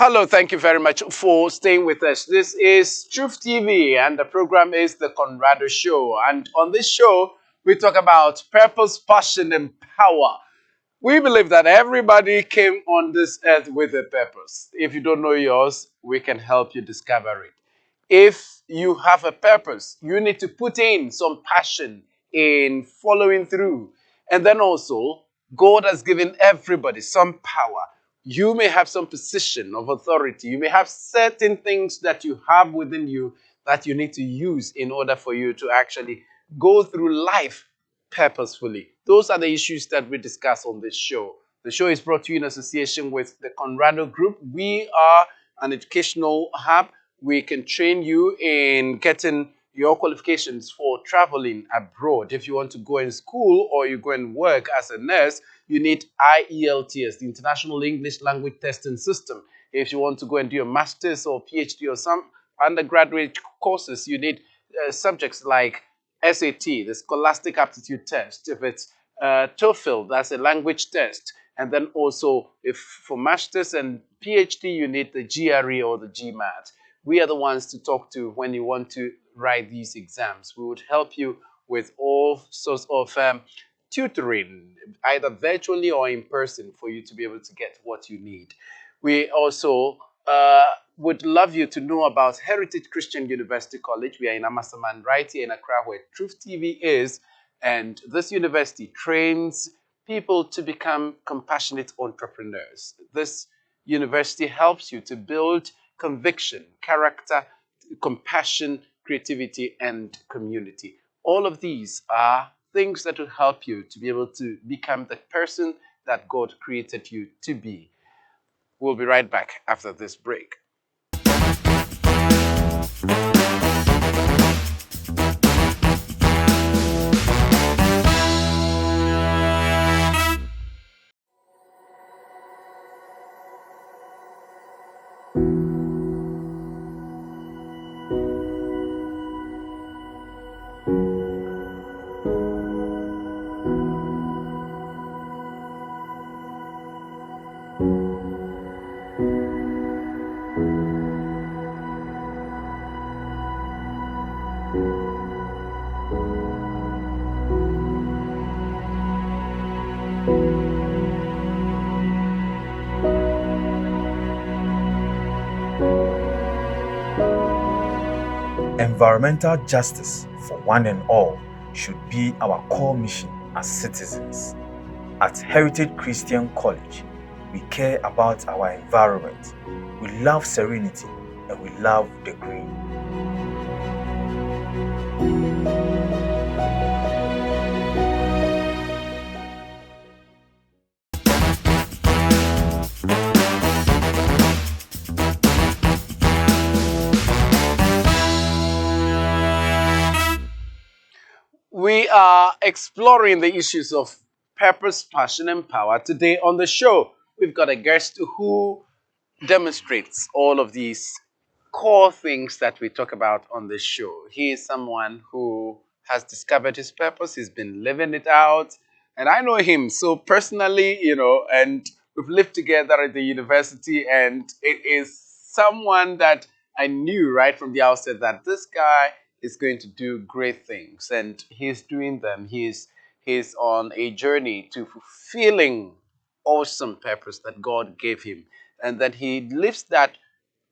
Hello, thank you very much for staying with us. This is Truth TV and the program is the Conrado Show. And on this show, we talk about purpose, passion, and power. We believe that everybody came on this earth with a purpose. If you don't know yours, we can help you discover it. If you have a purpose, you need to put in some passion in following through. And then also, God has given everybody some power. You may have some position of authority. You may have certain things that you have within you that you need to use in order for you to actually go through life purposefully. Those are the issues that we discuss on this show. The show is brought to you in association with the Conrado Group. We are an educational hub. We can train you in getting your qualifications for traveling abroad. If you want to go in school or you go and work as a nurse, you need IELTS, the International English Language Testing System. If you want to go and do a master's or PhD or some undergraduate courses, you need subjects like SAT, the Scholastic Aptitude Test. If it's TOEFL, that's a language test. And then also, if for masters and PhD, you need the GRE or the GMAT. We are the ones to talk to when you want to write these exams. We would help you with all sorts of tutoring, either virtually or in person, for you to be able to get what you need. We also would love you to know about Heritage Christian University College. We are in Amasaman, right here in Accra, where Truth TV is. And this university trains people to become compassionate entrepreneurs. This university helps you to build conviction, character, compassion, creativity, and community. All of these are things that will help you to be able to become the person that God created you to be. We'll be right back after this break. Environmental justice for one and all should be our core mission as citizens. At Heritage Christian College, we care about our environment. We love serenity and we love the green. We are exploring the issues of purpose, passion, and power. Today on the show, we've got a guest who demonstrates all of these core things that we talk about on this show. He is someone who has discovered his purpose. He's been living it out. And I know him so personally, and we've lived together at the university. And it is someone that I knew right from the outset that this guy is going to do great things. And he's doing them. He's on a journey to fulfilling awesome purpose that God gave him. And that he lives that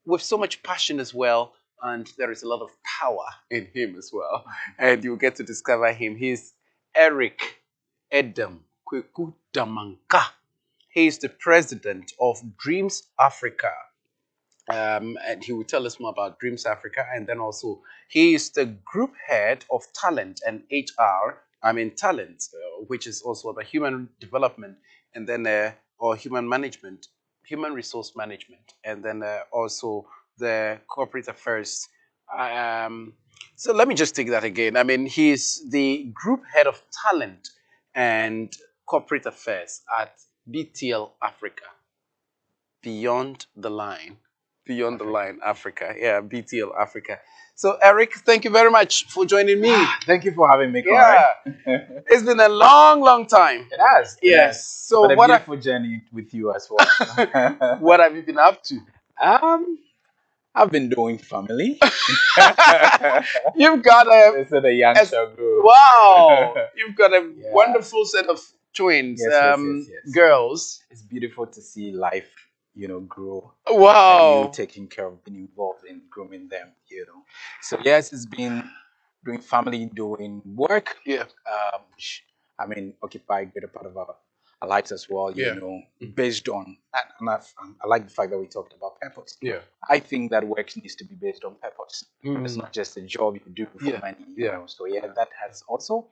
with so much passion as well. And there is a lot of power in him as well. And you'll get to discover him. He's Eric Edem Damanka. He is the president of Dreams Africa. And he will tell us more about Dreams Africa. And then also, he is the group head of talent and HR. Talent, which is also the human development, and then or human management, human resource management, and then also the corporate affairs. So let me just take that again. He's the group head of talent and corporate affairs at BTL Africa, Beyond the Line Africa. Yeah, BTL Africa. So Eric, thank you very much for joining me. Thank you for having me, Conrad. Yeah, it's been a long time. It has. Yes. So what a beautiful journey with you as well. What have you been up to? Um, I've been doing family. You've got This is a young a group. wow. You've got a Yeah. wonderful set of twins, Yes. girls. It's beautiful to see life, grow, and you Wow. taking care of being involved in grooming them. So yes, it's been doing family, doing work. Yeah. Which, I mean, occupy a greater part of our lives as well. Yeah. Based on, I like the fact that we talked about purpose. Yeah. I think that work needs to be based on purpose. Mm. It's not just a job you do for Yeah. money. Yeah. So that has also,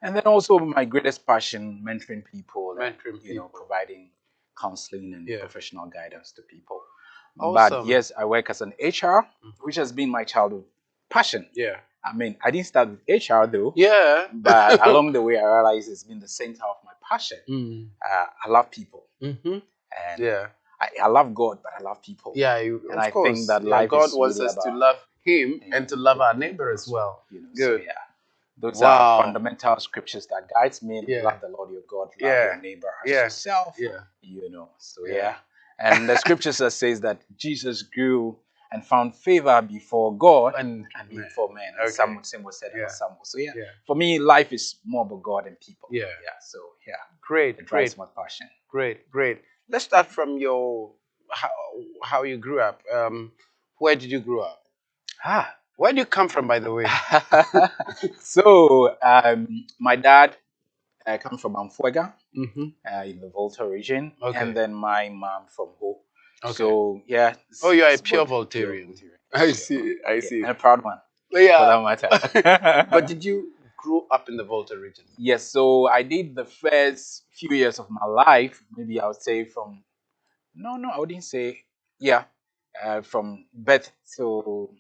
and then also my greatest passion, mentoring people, Mentoring people. providing counseling and Yeah. professional guidance to people. Awesome. But yes, I work as an HR, which has been my childhood passion. Yeah. I mean, I didn't start with HR though. Yeah. But along the way, I realized it's been the center of my passion. Mm. I love people, Mm-hmm. and Yeah. I love God, but I love people. Yeah. And Of I course. think that Yeah, life God is wants really us to about love Him and to love our neighbor as well. So Good. yeah, those Wow. are fundamental scriptures that guides me. Yeah. Love the Lord your God, love Yeah. your neighbor as Yeah. yourself. Yeah. So Yeah. yeah. And the scriptures that says that Jesus grew and found favor before God And before men. Okay. Same was said Yeah. about Samuel. So yeah, Yeah. for me, life is more about God and people. Yeah. So yeah, Great. it drives Great. my passion. Great. Let's start from your how you grew up. Where did you grow up? Where do you come from, by the way? So my dad comes from Amfuega Mm-hmm. in the Volta region, Okay. and then my mom from Ho. Okay. So yeah. Oh, you are a it's pure both Voltarian. Voltarian. I see. I see. And a proud one for Yeah. that matter. But did you grow up in the Volta region? Yes, so I did the first few years of my life. Maybe I would say from no, I wouldn't say yeah, from birth to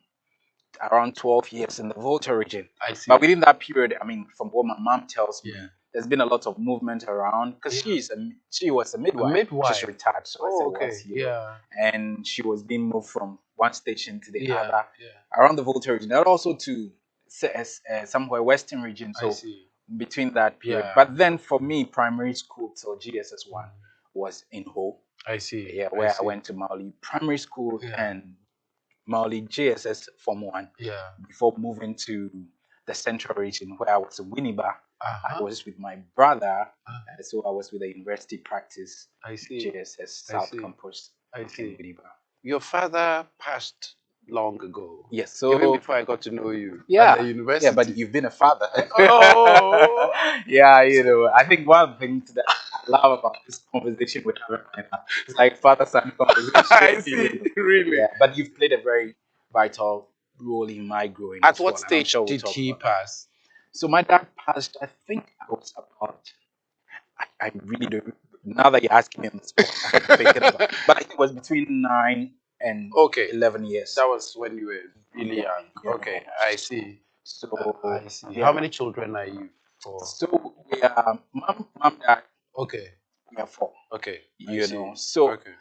around 12 years in the Volta region. I see. But within that period, I mean, from what my mom tells me, Yeah. there's been a lot of movement around because she was a midwife. A midwife. She's retired, so I Oh, said, okay. was, Yeah. and she was being moved from one station to the Yeah. other Yeah. around the Volta region, and also to somewhere western region. I So see. between that period. Yeah. But then for me, primary school till GSS one was in Ho. I see. Yeah, where I went to Mauli Primary School Yeah. and Mauli JSS Form 1 Yeah. before moving to the central region where I was in Winneba. Uh-huh. I was with my brother, so I was with the university practice I see. JSS I South see. Campus I in see. Winneba. Your father passed long ago. Yes, so even before I got to know you yeah, at the university. yeah, but you've been a father. Oh. Yeah, I think one of the things that I love about this conversation with her right now, it's like father-son conversation. I see. Really. Yeah, but you've played a very vital role in my growing. At as what well, and I'm stage sure we'll did talk he about that. pass? So my dad passed. I think I was about. I really don't. Now that you're asking me on the spot, I'm thinking about. But I think it was between 9 and Okay. 11 years. That was when you were really young. Yeah. Okay, I see. So I see. yeah. How many children are you for? So we are mom, dad. Okay. We are 4. Okay. You know. So Okay.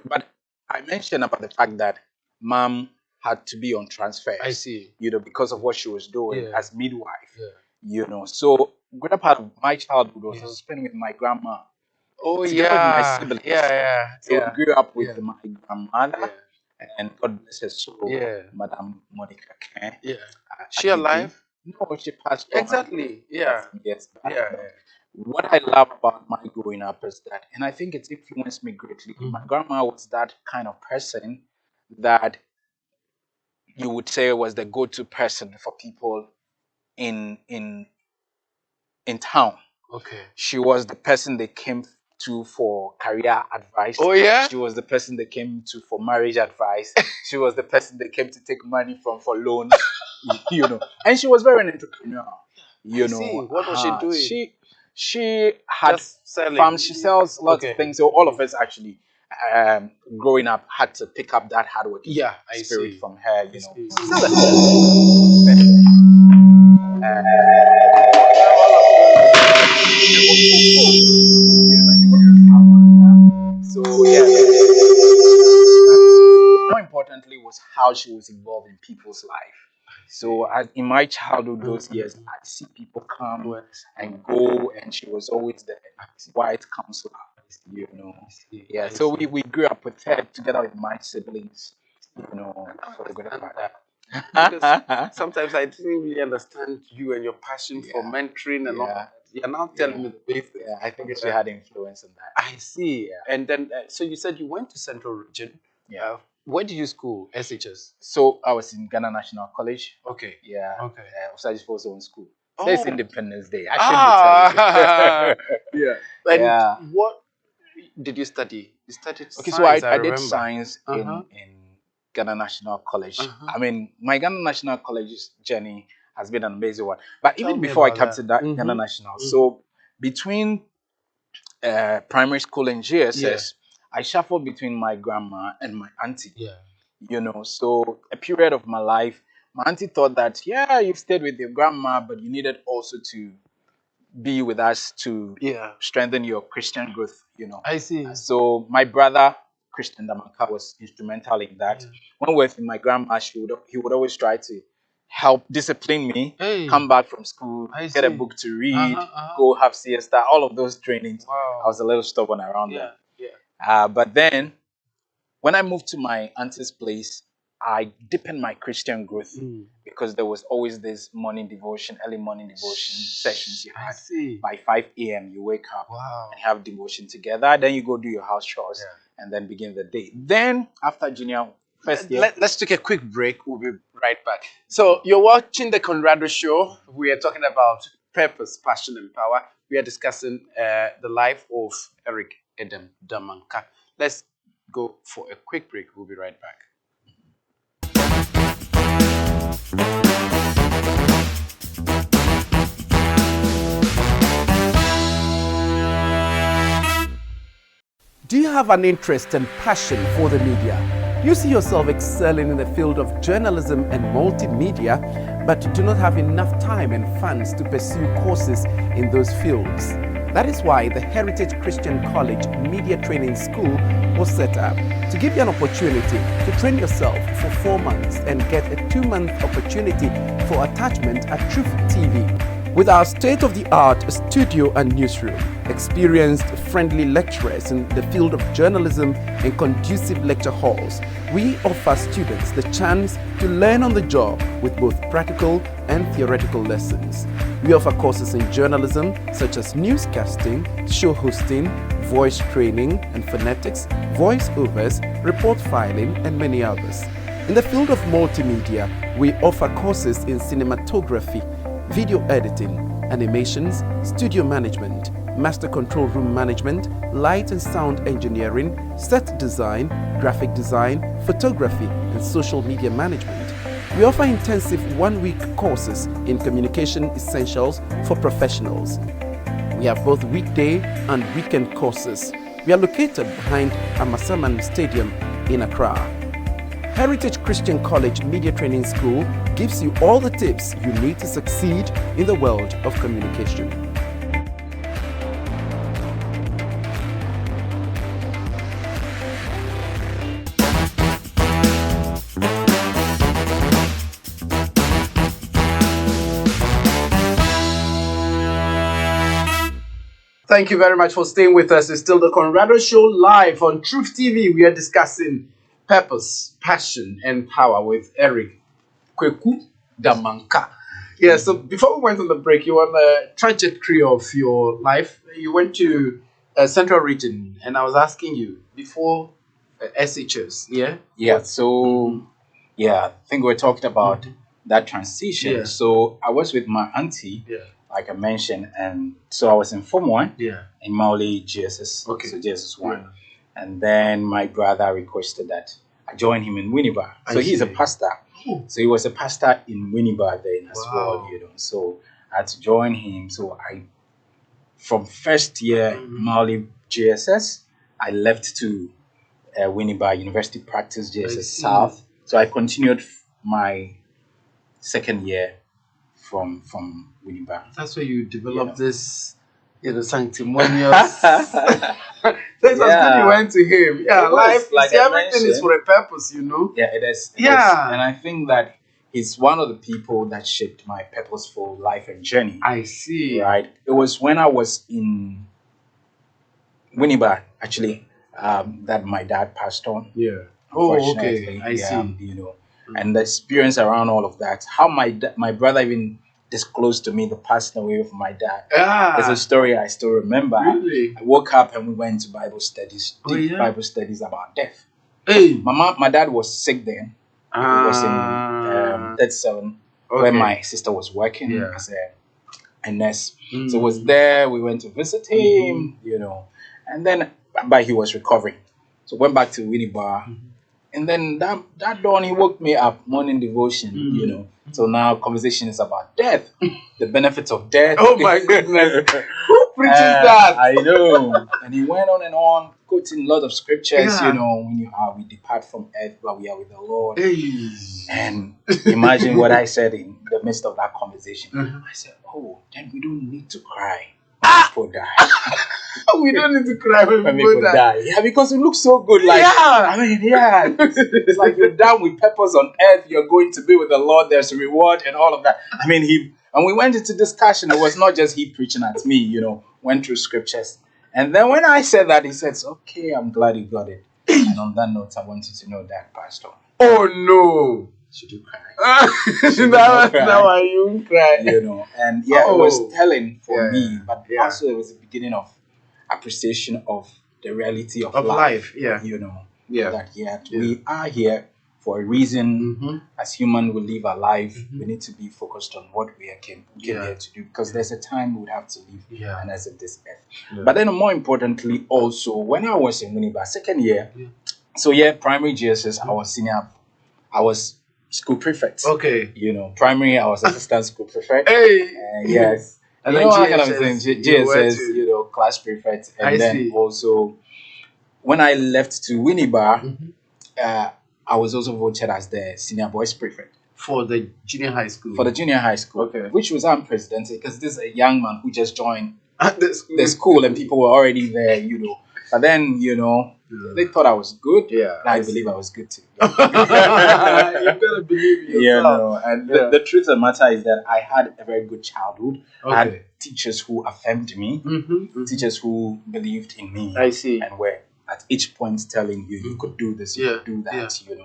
but I mentioned about the fact that mom had to be on transfer. I see. Because of what she was doing Yeah. as midwife. Yeah. So greater part of my childhood was also spent with my grandma. Oh Together with my yeah. siblings. Yeah. So Yeah. we grew up with Yeah. my grandmother, Yeah. and God bless her soul, Yeah. Madame Monica Ken. Yeah. at She UB. alive? No, she passed on. Exactly. Yeah. Yes. Back. Yeah. What I love about my growing up is that, and I think it's influenced me greatly. My grandma was that kind of person that you would say was the go-to person for people in town. Okay. She was the person they came to for career advice. Oh yeah. She was the person they came to for marriage advice. She was the person they came to take money from for loans. And she was very entrepreneurial. I see. What was she doing? She had Just selling. farms. She sells lots Okay. of things. So all of us actually, growing up, had to pick up that hard work I spirit see. from her. I see. Still So yeah. More importantly was how she was involved in people's life. So in my childhood, those years, I'd see people come and go, and she was always the white counselor. you know. see. Yeah, I so see. we grew up with her together with my siblings, you know, I for the good understand part. that. Because sometimes I didn't really understand you and your passion for Yeah, mentoring and all yeah, that. You're now telling yeah, me the basics. yeah. I think she Yeah. had influence in that. I see. Yeah, And then, so you said you went to Central Region. yeah. Where did you school? SHS. So I was in Ghana National College. Okay. Yeah, Okay. Osage Falls Zone School. Today's Oh. Independence Day. I shouldn't be Ah. telling Yeah. you. And Yeah. what did you study? You studied Okay, so science, I I did remember. science Uh-huh. in Ghana National College. Uh-huh. I mean, my Ghana National College journey has been an amazing one. But Tell even me before I about came that. to that Ghana National, so between primary school and GSS, I shuffled between my grandma and my auntie. Yeah. You know, so a period of my life, my auntie thought that, yeah, you've stayed with your grandma, but you needed also to be with us to Yeah. strengthen your Christian growth, you know. I see. So my brother, Christian Damanka, was instrumental in that. Yeah. When we were with my grandma, he would always try to help discipline me, Hey. come back from school, I get a see. book to read, Uh-huh. go have siesta, all of those trainings. Wow. I was a little stubborn around Yeah. them. Yeah. But then when I moved to my auntie's place, I deepened my Christian growth because there was always this morning devotion, early morning devotion sessions you I had. see. By 5 a.m., you wake up Wow. and have devotion together. Then you go do your house chores Yeah. and then begin the day. Then after junior first year, Let's take a quick break. We'll be right back. So you're watching the Conrado Show. We are talking about purpose, passion, and power. We are discussing the life of Eric Edem Damanka. Let's go for a quick break. We'll be right back. Do you have an interest and passion for the media? You see yourself excelling in the field of journalism and multimedia, but do not have enough time and funds to pursue courses in those fields. That is why the Heritage Christian College Media Training School was set up to give you an opportunity to train yourself for 4 months and get a 2-month opportunity for attachment at Truth TV. With our state-of-the-art studio and newsroom, experienced friendly lecturers in the field of journalism and conducive lecture halls, we offer students the chance to learn on the job with both practical and theoretical lessons. We offer courses in journalism such as newscasting, show hosting, voice training and phonetics, voiceovers, report filing, and many others. In the field of multimedia, we offer courses in cinematography, video editing, animations, studio management, master control room management, light and sound engineering, set design, graphic design, photography, and social media management. We offer intensive 1-week courses in communication essentials for professionals. We have both weekday and weekend courses. We are located behind Amasaman Stadium in Accra. Heritage Christian College Media Training School gives you all the tips you need to succeed in the world of communication. Thank you very much for staying with us. It's still the Conrado Show live on Truth TV. We are discussing purpose, passion, and power with Eric Kweku Damanka. Yeah, so before we went on the break, you were on the trajectory of your life. You went to Central Region, and I was asking you before SHS, yeah? yeah. So I think we're talking about that transition. Yeah. So I was with my auntie, like I mentioned, and so I was in Form 1 in Mauli GSS, Okay. so GSS 1. And then my brother requested that I join him in Winneba. So he's a pastor. So he was a pastor in Winneba then as well, you know. So I had to join him. So from first year Mauli GSS, I left to Winneba University Practice GSS South. So I continued my second year from Winneba. That's where you developed this, sanctimonious. That was good you went to him. Yeah, life, like everything is for a purpose, you know. Yeah, it is. And I think that he's one of the people that shaped my purposeful life and journey. I see. Right. It was when I was in Winneba, actually, that my dad passed on. Yeah. Oh, okay. Unfortunately, I see. and the experience around all of that, how my brother even disclosed to me the passing away of my dad. It's a story I still remember. Really? I woke up and we went to Bible studies, Oh, deep yeah? Bible studies about death. Hey. My dad was sick then. He was in 37, where my sister was working as a nurse. So was there. We went to visit him, and then but he was recovering. So went back to Winneba, and then that dawn he woke me up, morning devotion, So now conversation is about death, the benefits of death. Oh my goodness. Who preaches that? I know. And he went on, quoting a lot of scriptures, Yeah. when we depart from earth, but we are with the Lord. Hey. And imagine what I said in the midst of that conversation. I said, oh, then we don't need to cry when people die. We don't need to cry when When people people die. die. Yeah, because it looks so good. Like, Yeah. it's like you're down with purpose on earth. You're going to be with the Lord. There's a reward and all of that. And we went into discussion. It was not just he preaching at me, went through scriptures. And then when I said that, he said, okay, I'm glad you got it. And on that note, I want you to know that, Pastor. Oh no. Should you cry? Now I you cry. And it was telling for Yeah. me, but Yeah. also it was the beginning of appreciation of the reality of life. Yeah. Yeah. That we are here for a reason. As human, we live our life. We need to be focused on what we came here to do, because there's a time we would have to leave, and as of this earth. But then more importantly, also when I was in Winneba, second year, primary GSS, I was school prefect. Okay. Primary, I was assistant school prefect. Hey. Yes. And you then know what kind of GSS, thing? you were GSS, to- class prefect. And I then see. also, when I left to Winneba, I was also voted as the senior boys prefect. For the junior high school. For the junior high school. Okay. Which was unprecedented, because this is a young man who just joined the the school and people were already there, But then, they thought I was good. Yeah. And I believe I was good too. You gotta believe in yourself. And the truth of the matter is that I had a very good childhood. I had teachers who affirmed me, teachers who believed in me. I see. And were at each point telling you, you could do this, you could do that, Yeah.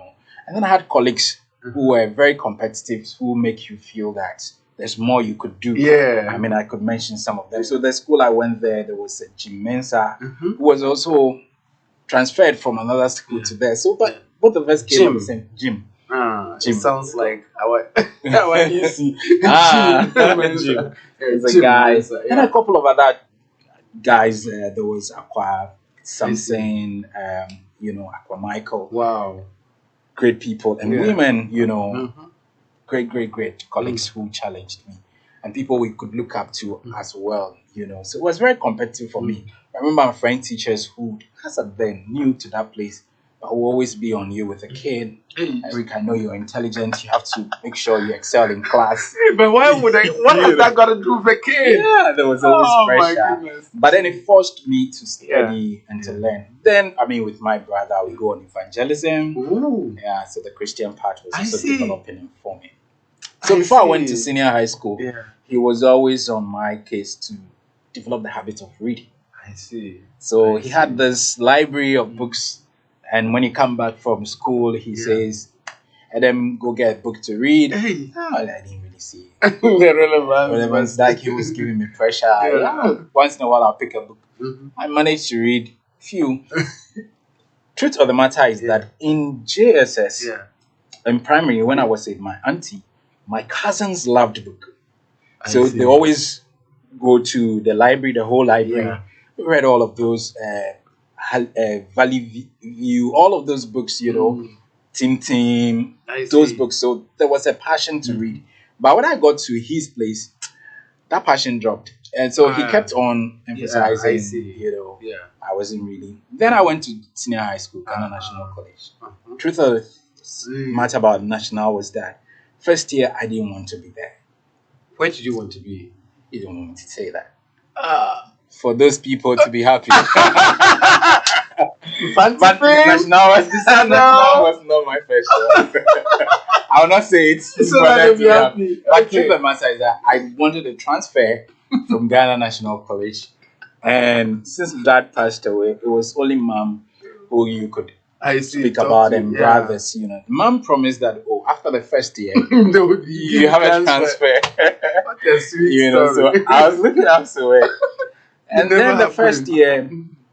And then I had colleagues who were very competitive, who make you feel that there's more you could do. Yeah. I could mention some of them. So the school I went there was a Jim Mensa, who was also transferred from another school to there. So, but both of us came from the same Jim. It sounds like our you see. Jim. There's a guy. And a couple of other guys. There was Aqua something, Aqua Michael. Wow. Great people. And women, great colleagues who challenged me. And people we could look up to as well, So it was very competitive for me. I remember my friend teachers who, as at then, new to that place, but will always be on you with a kid. Eric, I know you're intelligent. You have to make sure you excel in class. But why would I? What has that got to do with a kid? Yeah, there was always pressure. My goodness. But then it forced me to study and to learn. Then, with my brother, we go on evangelism. Ooh. Yeah, so the Christian part was I also see. developing and forming. So before I went to senior high school, Yeah. he was always on my case to develop the habit of reading. I see. So he had this library of books, and when he come back from school, he says, Edem, go get a book to read. Hey. I didn't really see The relevance. relevance. Like he was giving me pressure. Once in a while, I'll pick a book. I managed to read few. Truth of the matter is that in JSS, in primary, when I was with my auntie, my cousins loved book. So they always go to the library, the whole library. We read all of those, Valley View, all of those books, Tim, those books. So there was a passion to read. But when I got to his place, that passion dropped. And so he kept on emphasizing, I wasn't really. Then I went to senior high school, Ghana National College. Truth of the matter about National was that first year I didn't want to be there. Where did you want to be? You don't want me to say that. For those people to be happy. But National was not my first choice. I will not say it. So that them you'll be happy. But truth of the matter is that I wanted to transfer from Ghana National College And since dad passed away, it was only mom who you could I see. speak Talk about to, and yeah. brothers, you know. Mom promised that, oh, after the first year, They would give you have a transfer. What a sweet You know, so story. I was looking up to it. And never then the happened. first year,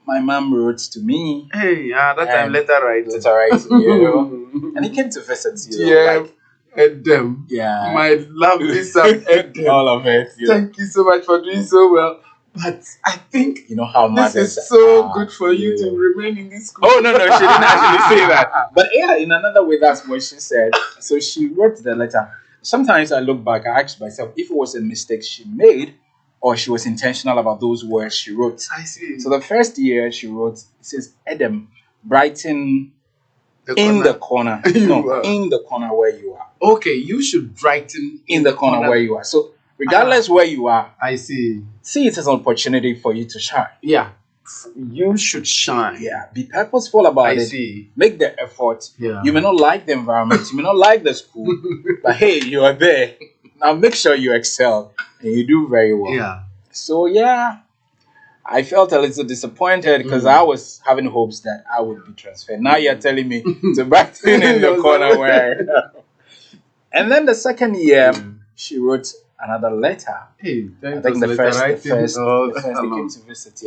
my mom wrote to me. Hey, that time And letter writing. Letter writing, you know. And he came to visit, you know. Yeah, Like, Edem. yeah. My lovely son, Edem. All of it. You know. Thank you so much for doing so well. But I think You know how this mothers is so are, good for you to know. remain in this school. Oh, no, she didn't actually say that. But yeah, in another way, that's what she said. So she wrote the letter. Sometimes I look back, I ask myself if it was a mistake she made or she was intentional about those words she wrote. I see. So the first year she wrote, it says, Edem, Brighton in the corner. No, in the corner where you are. Okay, you should brighten In the corner where you are. So regardless where you are, I see it as an opportunity for you to shine. Yeah. You should shine. Yeah, be purposeful about I it. see. Make the effort. Yeah. You may not like the environment, you may not like the school, but hey, you are there. Now make sure you excel and you do very well. Yeah. So yeah, I felt a little disappointed because I was having hopes that I would be transferred. Now you're telling me to Brighton in the corner where. And then the second year, she wrote another letter. Hey, I think the first they came to visit,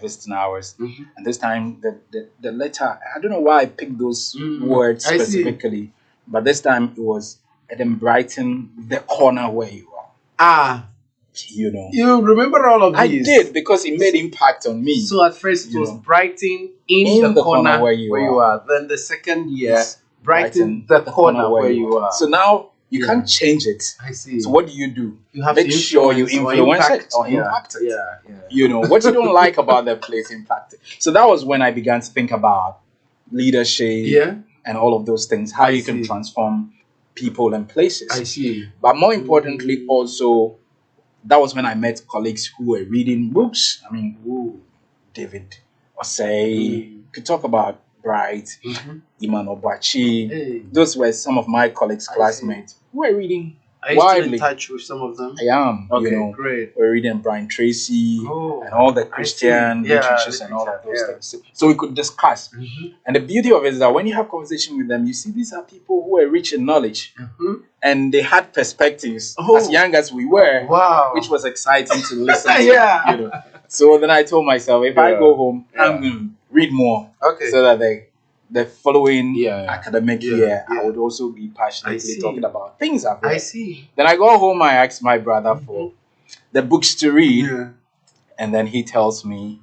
visiting hours. And this time the letter, I don't know why I picked those words specifically, but this time it was Edem Brighton, the corner where you are. You know. You remember all of these? I did because it made impact on me. So at first it was Brighton in the corner where you are. Then the second year, Brighton the corner where you are. So now you can't change it. I see. So what do? You have Make to sure you influence it or impact it. Yeah. You know, what you don't like about the place, impact it. So that was when I began to think about leadership and all of those things, how you can transform people and places. I see. But more importantly, also, that was when I met colleagues who were reading books. I mean, David Osei, could talk about Bright, Iman Obachi. Those were some of my colleagues, classmates, who were reading Are you widely. still in touch with some of them? I am. Okay, great. We're reading Brian Tracy and all the Christian literatures and all of those things. So we could discuss. And the beauty of it is that when you have conversation with them, you see these are people who are rich in knowledge and they had perspectives as young as we were, which was exciting to listen to. You know. So then I told myself, if I go home, I'm going to read more so that the following academic year, I would also be passionately talking about things I've read. I see. Then I go home, I ask my brother for the books to read, and then he tells me,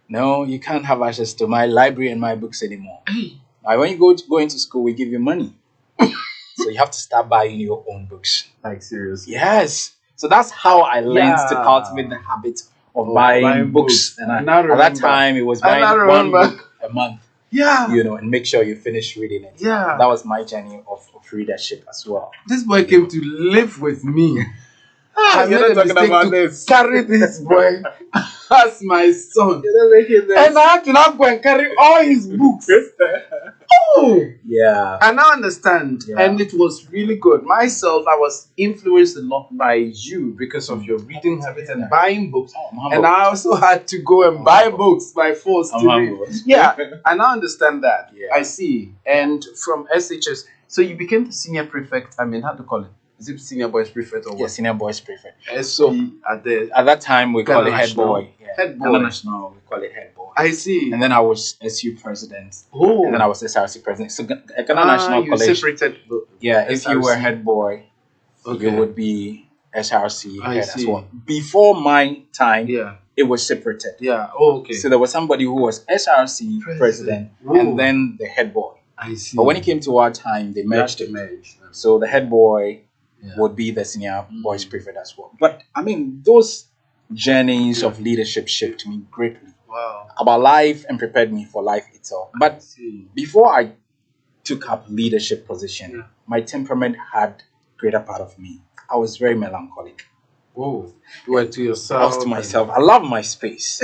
no, you can't have access to my library and my books anymore. Now, when you go into school, we give you money. So you have to start buying your own books. Like, seriously? Yes. So that's how I learned to cultivate the habit of buying books. And at that time, it was buying one book a month. Yeah. You know, and make sure you finish reading it. Yeah. That was my journey of readership as well. This boy came to live with me. You're not talking about this. Carry this boy as my son. And I had to now go and carry all his books. Yeah. I now understand. And it was really good. Myself, I was influenced a lot by you because of your reading habit and buying books. And I also had to go and buy books by force to read. Yeah. I now understand that. I see. And from SHS, so you became the senior prefect. I mean, how to call it? Is it senior boys prefect or what? Yeah, senior boys prefect. So at that time we call it head boy. Head boy. International, we call it head boy. I see. And then I was SU president. And then I was SRC president. So Ghana National College. Separated. If you were head boy, you would be SRC head as well. Before my time, it was separated. So there was somebody who was SRC president and then the head boy. I see. But when it came to our time, they merged it. So the head boy would be the senior boys prefect as well. But I mean, those journeys of leadership shaped me greatly about life and prepared me for life itself. But before I took up leadership position, my temperament had greater part of me. I was very melancholic. You were to yourself. I was to myself. I love my space.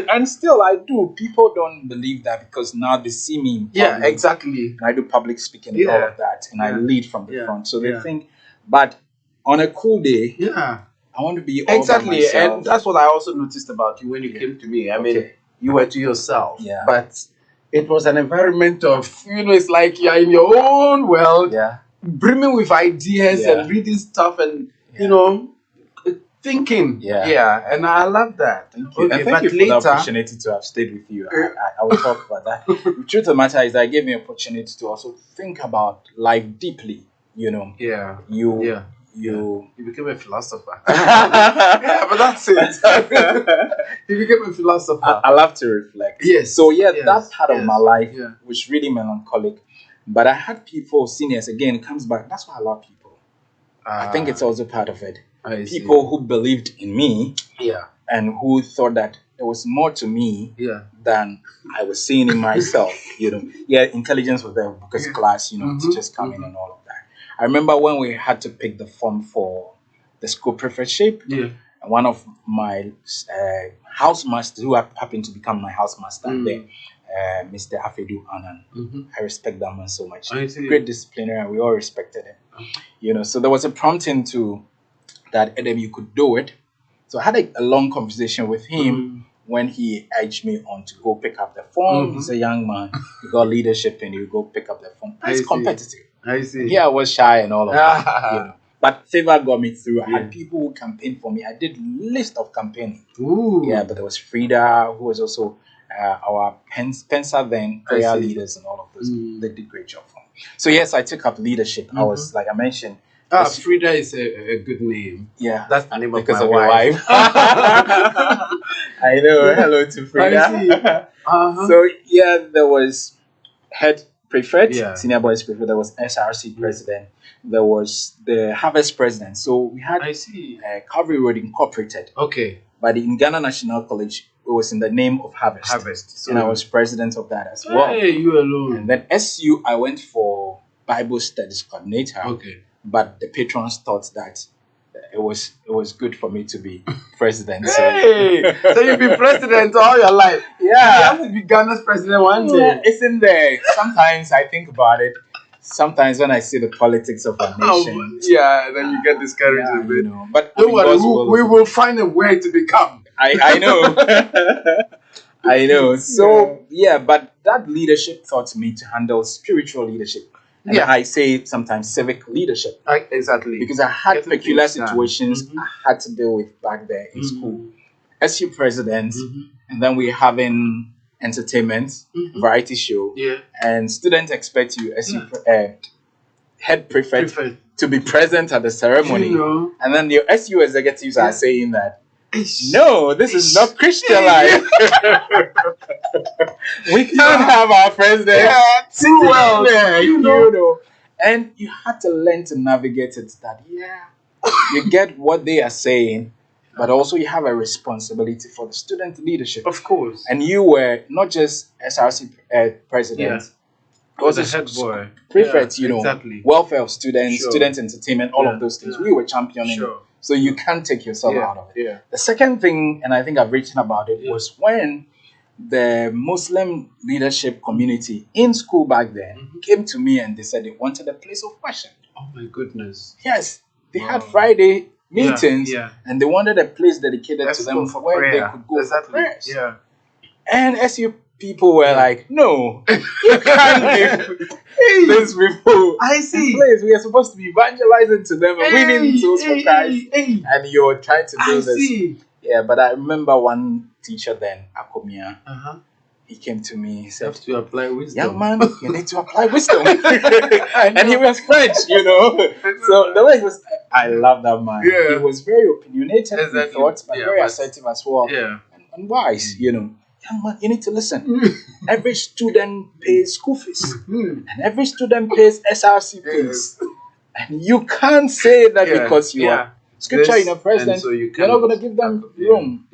And still I do. People don't believe that because now they see me in public. Exactly. And I do public speaking and all of that. And I lead from the front. So they think, but on a cool day, I want to be all by Exactly, myself. and that's what I also noticed about you when you came to me. I mean, Okay. you were to yourself, Yeah. but it was an environment of, it's like you're in your own world, Yeah. brimming with ideas Yeah. and reading stuff and, Yeah. thinking. Yeah. And I love that. Thank you. Okay, And thank but you for later, the opportunity to have stayed with you. I will talk about that. The truth of the matter is that it gave me an opportunity to also think about life deeply. yeah, You you became a philosopher. Yeah, but that's it. You became a philosopher. I love to reflect. Yes. So yeah, yes, that part of my life yeah. was really melancholic. But I had people, seniors, again, it comes back. That's why I love people. I think it's also part of it. I see. People who believed in me Yeah. and who thought that there was more to me Yeah. than I was seeing in myself. Yeah, intelligence was there because class, teachers coming and all of that. I remember when we had to pick the form for the school prefectship. Yeah. And one of my housemasters, who happened to become my housemaster there, Mr. Afedu Anan. I respect that man so much. I see. Great disciplinarian, and we all respected him. So there was a prompting to that, Edem, you could do it. So I had a long conversation with him when he urged me on to go pick up the form. He's a young man, you got leadership and you go pick up the form. It's competitive. I see. Here I was shy and all of that. But favor got me through. I had people who campaigned for me. I did list of campaigning. Ooh. Yeah, but there was Frida, who was also our Spencer then, prayer leaders and all of those. They did great job for me. So yes, I took up leadership. I was, like I mentioned. Frida is a good name. Yeah. That's the name because of of my your wife. I know. Hello to Frida. So yeah, there was head prefect, senior boys prefect. There was SRC president. There was the harvest president. So we had Calvary Road Incorporated. Okay. But in Ghana National College, it was in the name of Harvest. So and I was president of that as well. Hey, you alone. And then SU, I went for Bible Studies coordinator. Okay. But the patrons thought that it was good for me to be president. Hey, so you've been president all your life. Yeah. You have to be Ghana's president one day. It's in there. Sometimes I think about it. Sometimes when I see the politics of our nation, then you get discouraged a bit. But don't worry, we will find a way to become. I know. I know. So but that leadership taught me to handle spiritual leadership. And I say sometimes civic leadership. Exactly. Because I had peculiar situations I had to deal with back there in school. SU president, and then we're having entertainment, variety show, and students expect you, SU head prefect, to be present at the ceremony. And then your SU executives are saying that, no, this is not Christian life. We can't have our president too well, there, And you had to learn to navigate it. That you get what they are saying, but also you have a responsibility for the student leadership. Of course. And you were not just SRC president. Also head boy, prefect, exactly. Welfare of students, student entertainment, all of those things. We were championing. So you can't take yourself out of it. The second thing, and I think I've written about it, was when the Muslim leadership community in school back then came to me and they said they wanted a place of worship. Oh my goodness. Yes. They had Friday meetings and they wanted a place dedicated to them for where they could go for prayers. Yeah. And SU people were like, no, you can't give these people a place. We are supposed to be evangelizing to them and winning souls for Christ. And you're trying to do this. Yeah, but I remember one teacher then, Akomia, he came to me, he said, you have to apply wisdom. Young man, you need to apply wisdom. And he was French, So the way he was, I love that man. Yeah. He was very opinionated in thoughts, but very assertive as well. Yeah. And wise, Young man, you need to listen. Every student pays school fees. And every student pays SRC fees. And you can't say that because you are scripture in a president, so you're not going to give them room.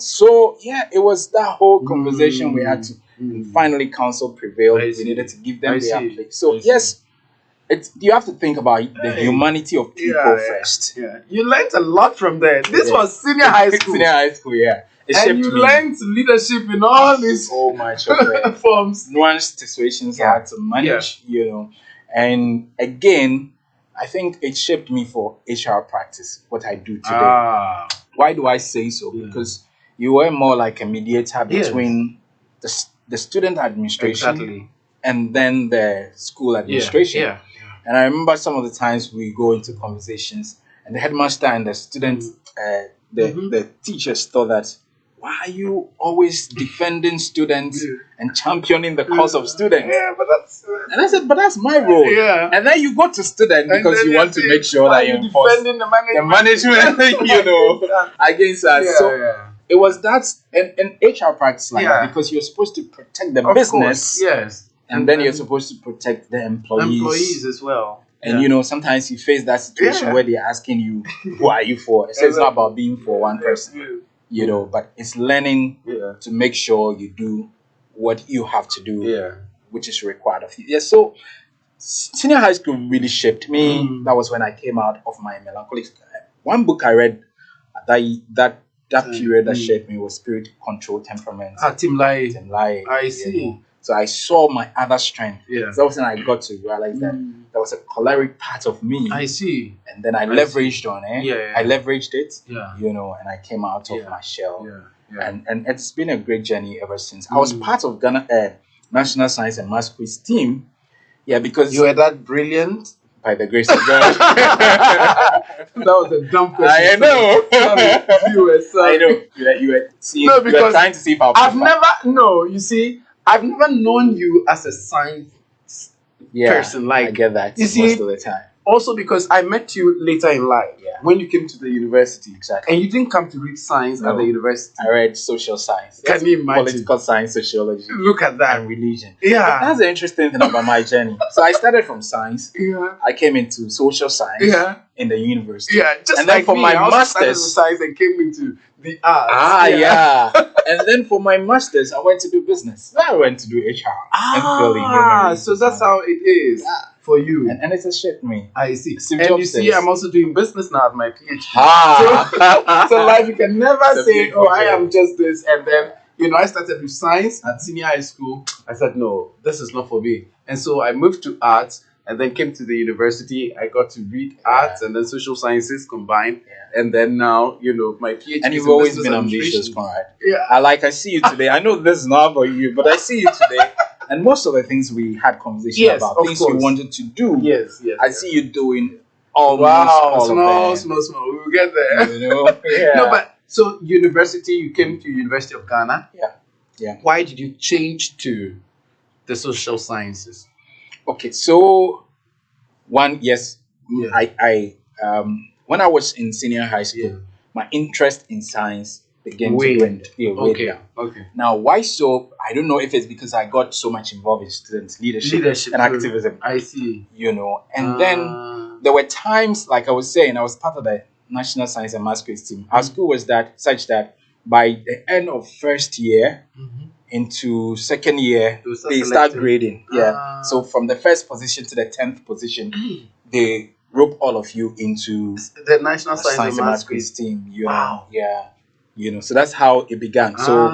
So it was that whole conversation we had to, and finally council prevailed. We needed to give them their place. So yes, you have to think about the humanity of people first. You learned a lot from there. This was senior high school. Senior high school, It and you learned leadership in all these so much forms. Nuanced situations I had to manage, And again, I think it shaped me for HR practice, what I do today. Ah. Why do I say so? Yeah. Because you were more like a mediator Yes. between the student administration Exactly. and then the school administration. Yeah. And I remember some of the times we go into conversations, and the headmaster and the students, the teachers thought that, why are you always defending students and championing the cause of students? Yeah, but that's... And I said, but that's my role. Yeah. And then you go to student because then you want to say, make sure why that you are enforce defending the the management. management, you know, against us. Yeah, So it was that an HR practice like that, Yeah. because you're supposed to protect the Of business, course, yes. and then you're supposed to protect the employees as well. And you know, sometimes you face that situation where they're asking you, who are you for? So it's not about being for one person, you know, but it's learning to make sure you do what you have to do, which is required of you. Yeah, so senior high school really shaped me. That was when I came out of my melancholic. One book I read that period that shaped me was Spirit, Control, Temperament. Tim Lai. I see. So I saw my other strength. So that was when I got to realize that there was a choleric part of me. I see. And then I leveraged on it. I leveraged it. Yeah. You know, and I came out of my shell. Yeah. And it's been a great journey ever since. I was part of Ghana National Science and Maths Quiz team. Yeah, because you were that brilliant. By the grace of God. That was a dumb question. I know. I know. You were seeing, no, because you were trying to see if I've never known you as a science person. Like, I get that most of the time. Also because I met you later in life when you came to the university. Exactly. And you didn't come to read science at the university. I read social science. Can you imagine? Political science, sociology. Look at that. And religion. Yeah. But that's the interesting thing about my journey. So I started from science. Yeah. I came into social science in the university. Yeah. Just and like then for me, my I master's. started with science and came into the arts. And then for my master's, I went to do business. I went to do HR. So that's how it is for you. And it's a shit me. I see. And you see, I'm also doing business now at my PhD. So like you can never say, oh, I am just this. And then, you know, I started with science at senior high school. I said, no, this is not for me. And so I moved to arts. And then came to the university. I got to read arts and then social sciences combined. And then now, you know, my PhD. And you've always been ambitious, Conrad. Yeah. I see you today. I know this is not about you, but I see you today. And most of the things we had conversation about, things you wanted to do. Yes. I see you doing almost all of them. Small. We will get there. You know? No, but so university, you came to University of Ghana. Yeah. Why did you change to the social sciences? Okay, so when I when I was in senior high school, my interest in science began to wane. Okay. Now, why so? I don't know if it's because I got so much involved in student leadership and activism. I see. You know, and then there were times, like I was saying, I was part of the National Science and Maths Quiz team. Our school was such that by the end of first year, into second year, they start grading. So from the first position to the 10th position, they rope all of you into the National Science and Maths Quiz team. You know, you know. So that's how it began. So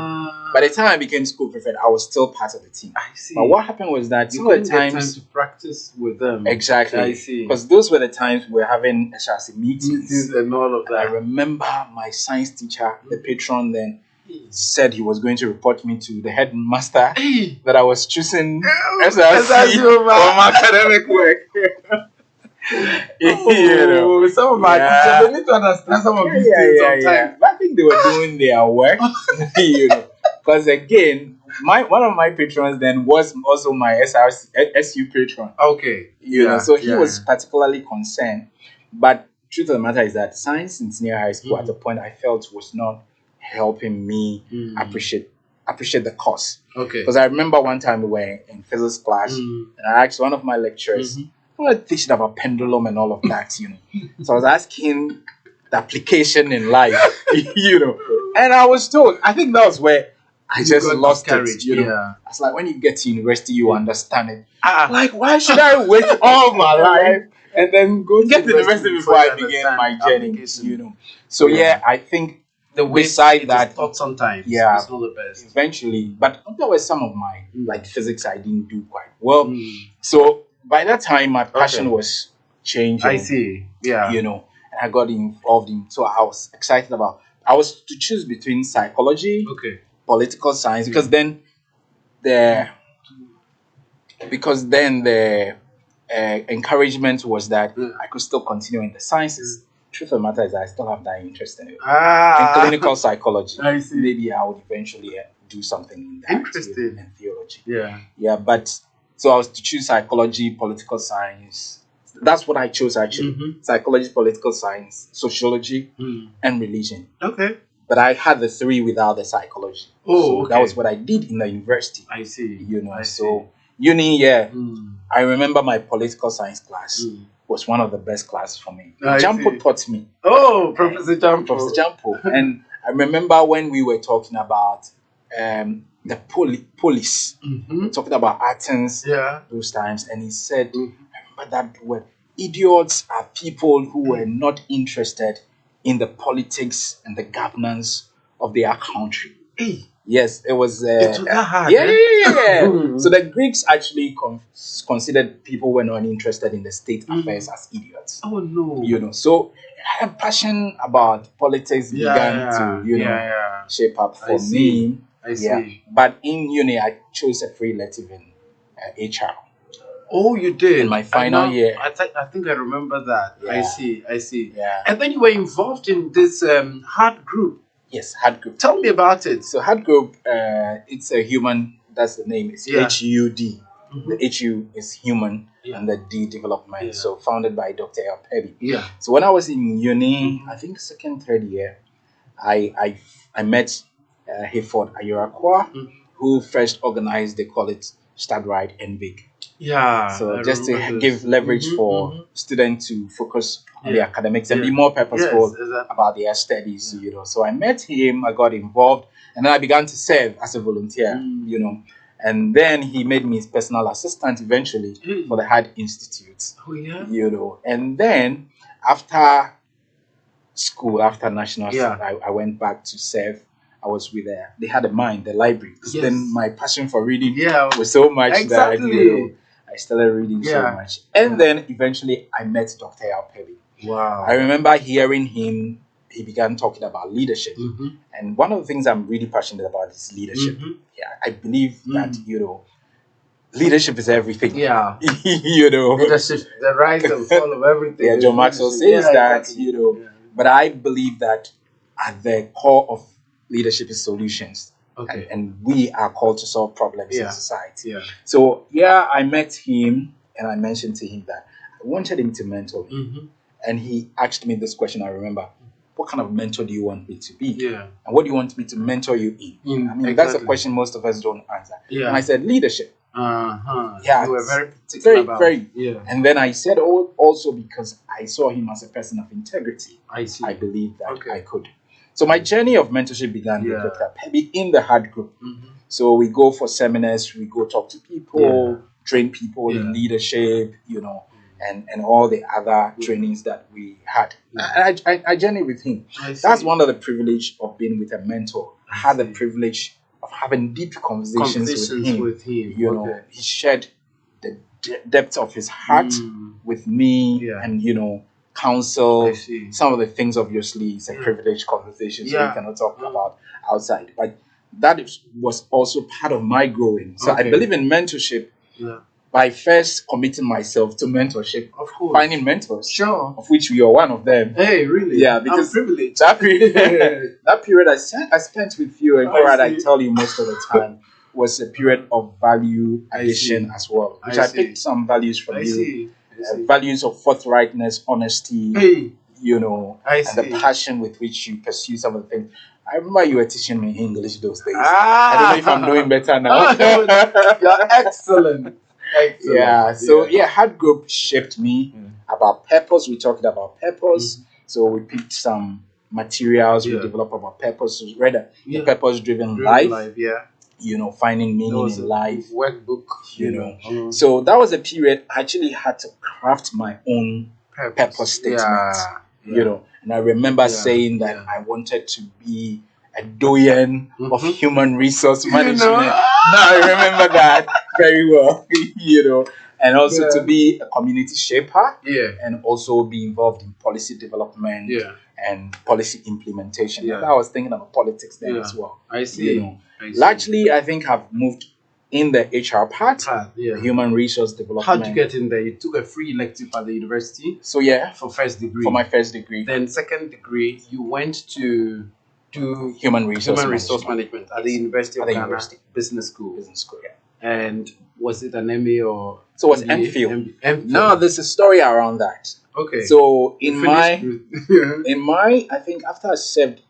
by the time I became school prefect, I was still part of the team. I see. But what happened was that some of the times to practice with them. Exactly. I see. Because those were the times we were having SRC meetings and all of that. I remember my science teacher, the patron then, said he was going to report me to the headmaster that I was choosing SRC for academic work. You know, some of my teachers, they need to understand some of these things sometimes. But I think they were doing their work, you know, because again, one of my patrons then was also my SU patron. Okay, you know, so he was particularly concerned. But truth of the matter is that science in senior high school at a point I felt was not helping me appreciate the course. Okay. Because I remember one time we were in physics class and I asked one of my lecturers, I want to teach them about pendulum and all of that, you know. So I was asking the application in life, you know. And I was told, I think that was where I just lost it, you know. It's like when you get to university, you understand it. Like, why should I wait all my life and then go to university before I begin my journey, you know. So I think the way beside that, thought sometimes it's not the best. Eventually, but there were some of my like physics I didn't do quite well. So by that time, my passion was change. I And, see. Yeah. and I got involved in. So I was excited about. I was to choose between psychology, Okay. political science, because then the encouragement was that I could still continue in the sciences. Truth of the matter is, I still have that interest in it. In clinical psychology, I see. maybe I would eventually do something in that. Interesting. In theology. Yeah. Yeah, but so I was to choose psychology, political science. That's what I chose actually. Psychology, political science, sociology, and religion. Okay. But I had the three without the psychology. Oh, so okay. that was what I did in the university. I see. I so uni, yeah. I remember my political science class was one of the best classes for me. Jampo taught me. Oh, Professor Jampo. Professor Jampo. And I remember when we were talking about the police, talking about Athens, those times, and he said, I remember that word, idiots are people who were not interested in the politics and the governance of their country. Yes, it was. It was that hard. Yeah. So the Greeks actually considered people who were not interested in the state affairs as idiots. Oh no. So a passion about politics began to shape up for me. I see. But in uni, I chose a free elective in HR. Oh, you did? In my final year. I think I remember that. Yeah. I see. Yeah. And then you were involved in this HUD group. Yes, HUD group. Tell me about it. So HUD group, it's a human, that's the name. It's HUD. The HU is human and the D development. Yeah. So founded by Dr. Elpebi. Yeah. So when I was in uni, I think second, third year, I met Hayford Ayorakwa, who first organized, they call it Stadride and Big. Yeah. So just to give leverage for students to focus on their academics and be more purposeful about their studies, So I met him, I got involved, and then I began to serve as a volunteer, And then he made me his personal assistant eventually for the HUD Institute. Oh yeah. And then after school, after national school, I went back to serve. I was with they had a mine, the library. Yes. Then my passion for reading was so much that I started reading so much. And then eventually I met Dr. Alpebi. Wow. I remember hearing him, he began talking about leadership. And one of the things I'm really passionate about is leadership. Yeah, I believe that, leadership is everything. Yeah. Leadership, the rise and fall of everything. Yeah, John Maxwell says that, But I believe that at the core of leadership is solutions. Okay. And we are called to solve problems in society. Yeah. So I met him and I mentioned to him that I wanted him to mentor me. And he asked me this question, I remember. What kind of mentor do you want me to be? Yeah. And what do you want me to mentor you in? I mean, that's a question most of us don't answer. Yeah. And I said, leadership. Yeah. You were very particular about it. Yeah. And then I said, also because I saw him as a person of integrity. I see. I believe that I could. So my journey of mentorship began with Dr. Pebi in the HUD group. So we go for seminars, we go talk to people, train people in leadership, and all the other trainings that we had. And I journeyed with him. That's one of the privilege of being with a mentor. I had the privilege of having deep conversations with him. He shared the depth of his heart with me and, counsel. Some of the things, obviously, it's a privileged conversation, so we cannot talk about outside. But that was also part of my growing. So I believe in mentorship. By first committing myself to mentorship, of course, finding mentors, of which you are one of them. Hey, really? Yeah, because I'm privileged. That period I spent with you and Conrad, I tell you most of the time, was a period of value addition as well, which I picked some values from you. Values of forthrightness, honesty, and the passion with which you pursue some of the things. I remember you were teaching me English those days. I don't know if I'm doing better now. You're excellent. HUD group shaped me about purpose. We talked about purpose. So we picked some materials, we developed about purpose, rather the purpose-driven life. Finding meaning in life. Workbook. So that was a period I actually had to craft my own purpose statement. And I remember saying that I wanted to be a doyen of human resource management. No, I remember that very well. and also to be a community shaper, Yeah. and also be involved in policy development Yeah. and policy implementation. Yeah. And I was thinking about politics then Yeah. as well. I see. You know, I see. largely, I think I've moved in the HR part, Yeah. human resource development. How'd you get in there? You took a free elective at the university So yeah, for first degree. for my first degree. Then second degree, you went to do Human resource management at the University of At the Ghana university. Business School. Business school, yeah. And was it an MA or? So it was MBA? MPhil. MPhil. No, there's a story around that. Okay. So You in finished my, I think after I served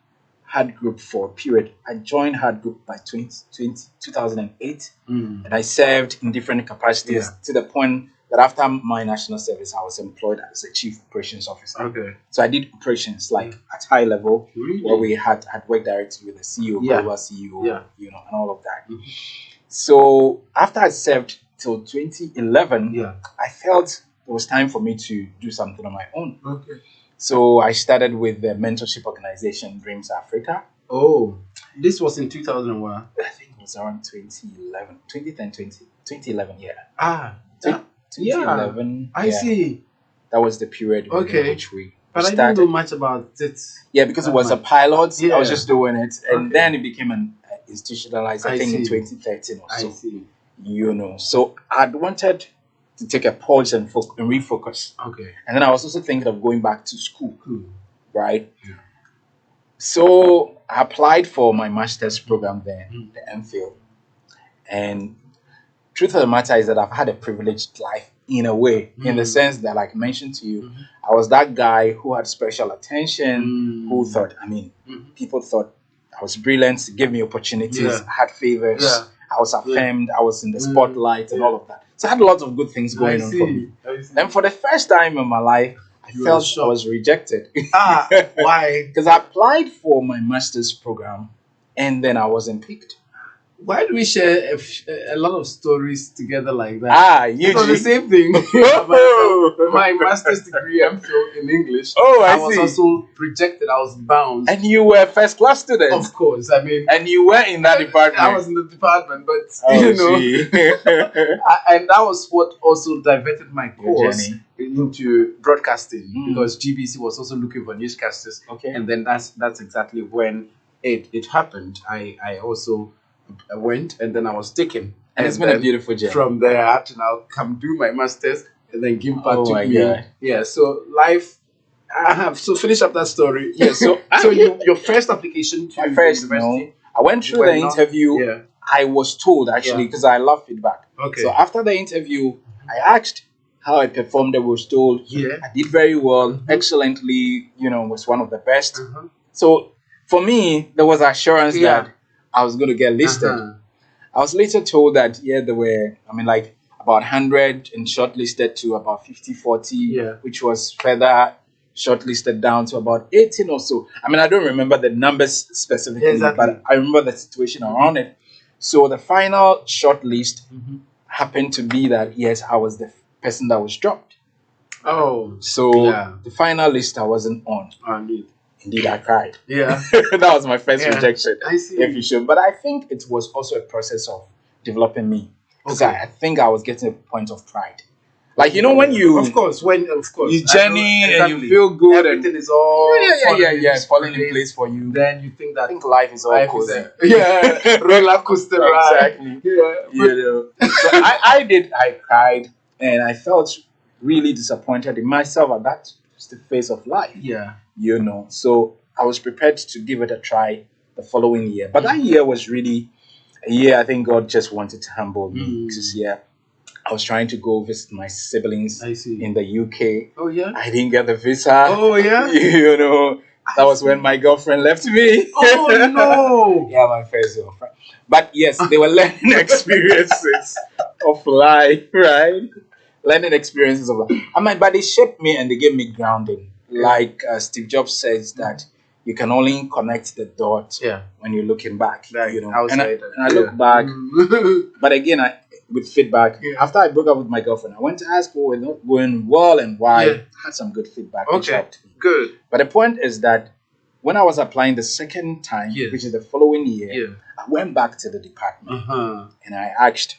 Hard Group for a period, I joined Hard Group by 2008, Mm. and I served in different capacities Yeah. to the point that after my national service, I was employed as a chief operations officer. Okay. So I did operations like at high level, Really? where we had worked directly with the CEO, Yeah. global CEO, Yeah. you know, and all of that. Mhm. So after I served till 2011, Yeah. I felt it was time for me to do something on my own. Okay. So I started with the mentorship organization Dreams Africa. Oh, this was in 2001. I think it was around 2011, 2010, 2011, yeah. Ah, Twen- 2011. I yeah. see. That was the period Okay. in which we But I started. didn't know much about it. Yeah, because it that was a much. pilot. Yeah. I was just doing it. And Okay. then it became an institutionalized, I think, in see. 2013 or I so. see. You know. So I'd wanted to take a pause and refocus. Okay. And then I was also thinking of going back to school, Cool. right? Yeah. So I applied for my master's program there, Mm. the MPhil. And truth of the matter is that I've had a privileged life in a way, in the Mm. sense that, like I mentioned to you, Mhm. I was that guy who had special attention, who Mm. thought, I mean, Mhm. people thought I was brilliant, gave me opportunities, Yeah. I had favors, Yeah. I was affirmed, I was in the Mm. spotlight and Yeah. all of that. So I had lots of good things going on for me. I see. Then for the first time in my life, I You were felt I shocked. was rejected. Ah, why? Because I applied for my master's program and then I wasn't picked. Why do we share a lot of stories together like that? Ah, It was the Eugene. same thing. Oh, My master's degree, MPhil in English. Oh, I was see. also rejected. I was bound. And you were a first class student. Of course, I mean, And you were in that department. I was in the department, but Oh, you know, gee. and that was what also diverted my Your course journey. into broadcasting Mm. because GBC was also looking for newscasters, Okay. and then that's exactly when it happened. I also went, and then I was taken, And it's been a then beautiful journey. from there I had to now come do my masters, and then give back Oh to my me. God. Yeah, so life. I have so finish up that story. Yeah, so So your first application to my first, university. I went through were the not- interview. Yeah. I was told actually Yeah. because I love feedback. Okay. So after the interview, I asked how I performed. I was told Yeah. I did very well, Mhm. excellently. You know, was one of the best. Uh-huh. So for me, there was assurance Yeah. that I was going to get listed. Uh-huh. I was later told that there were, like about 100 and shortlisted to about 50, 40, Yeah. which was further shortlisted down to about 18 or so. I don't remember the numbers specifically, Exactly. but I remember the situation around it. So the final shortlist Mhm. happened to be that, yes, I was the person that was dropped. Oh, So Yeah. the final list I wasn't on. indeed. Indeed, I cried. Yeah. That was my first Yeah. rejection, I see. if you should. But I think it was also a process of developing me. Because Okay. I think I was getting a point of pride. Like, when you of course, you I journey know and you feel good everything is all falling in place for you. Then you think I that think life is all life is cozy. a roller coaster ride. Exactly. Yeah. So I cried and I felt really disappointed in myself at that just the phase of life. Yeah. So I was prepared to give it a try the following year. But that year was really a year I think God just wanted to humble me. Mm. Because I was trying to go visit my siblings I see. in the UK. Oh yeah. I didn't get the visa. Oh yeah. That was when my girlfriend left me. Oh no. Yeah, my first girlfriend. But yes, they were learning experiences of life, right? Learning experiences of life. But they shaped me and they gave me grounding. Like Steve Jobs says that you can only connect the dots Yeah. when you're looking back. Like And outside. I look back, Mm. but again, with feedback, Yeah. after I broke up with my girlfriend, I went to ask her we're not going well and why. Yeah. I had some good feedback. which Okay. helped me. Good. But the point is that when I was applying the second time, Yeah. which is the following year, Yeah. I went back to the department Uh-huh. and I asked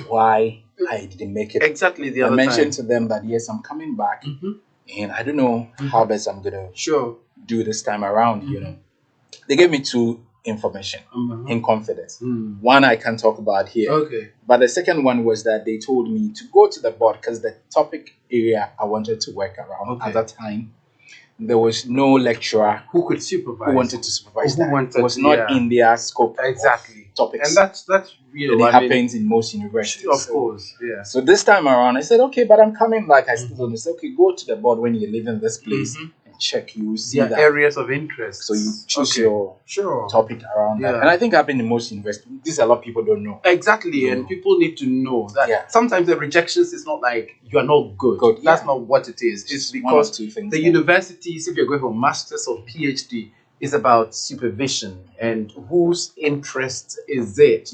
why I didn't make it. Exactly the I other mentioned time. to them that yes, I'm coming back, Mm-hmm. and I don't know how best I'm gonna Sure. do this time around. You know, they gave me two information in confidence. One I can talk about here. Okay. But the second one was that they told me to go to the board because the topic area I wanted to work around at that time, there was no lecturer who could supervise, who wanted to supervise who that. wanted It was not in their scope exactly topics. And that's real. It happens in most universities. Of course, yeah. So this time around, I said, okay, but I'm coming back. I still don't say, okay, go to the board when you're leaving this place and check. You will see that areas of interest. So you choose your topic around that. Yeah. And I think happened in most universities. This a lot of people don't know. Exactly, and people need to know that sometimes the rejections is not like you are not good. That's not what it is. It's because the universities, if you're going for masters or PhD, is about supervision and whose interest is it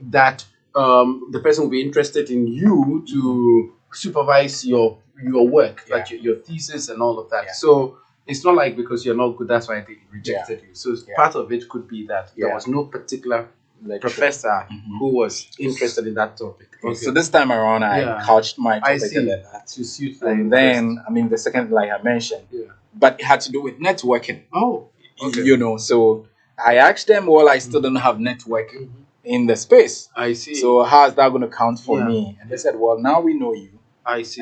that the person will be interested in you to supervise your work, like your thesis and all of that. So it's not like because you're not good, that's why they rejected you. So part of it could be that there was no particular professor who was interested in that topic. Okay. So this time around, I couched my topic a little to suit them. And then, I mean, the second, like I mentioned, but it had to do with networking. Oh, okay. You know, so I asked them, well, I still don't have network in the space. I see. So how's that going to count for me? And they said, well, now we know you. I see.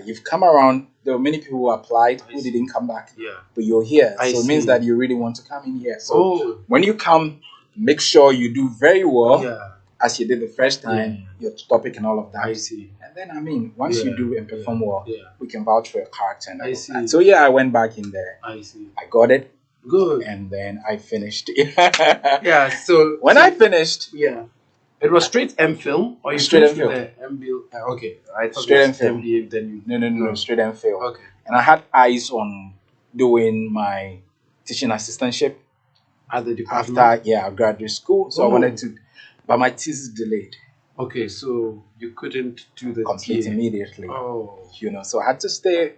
You've come around. There were many people who applied who didn't come back. Yeah. But you're here. So it means that you really want to come in here. So when you come, make sure you do very well as you did the first time, your topic and all of that. I see. And then, I mean, once you do and perform well, we can vouch for your character and all of that. So I went back in there. I see. I got it. Good. And then I finished. So when I finished, it was straight MPhil or you straight MPhil? Okay, I thought straight MPhil. MBA. Then you no, straight MPhil. Okay. And I had eyes on doing my teaching assistantship at the department after graduate school. So I wanted to, but my thesis delayed. Okay, so you couldn't do the complete immediately. Oh, you know, so I had to stay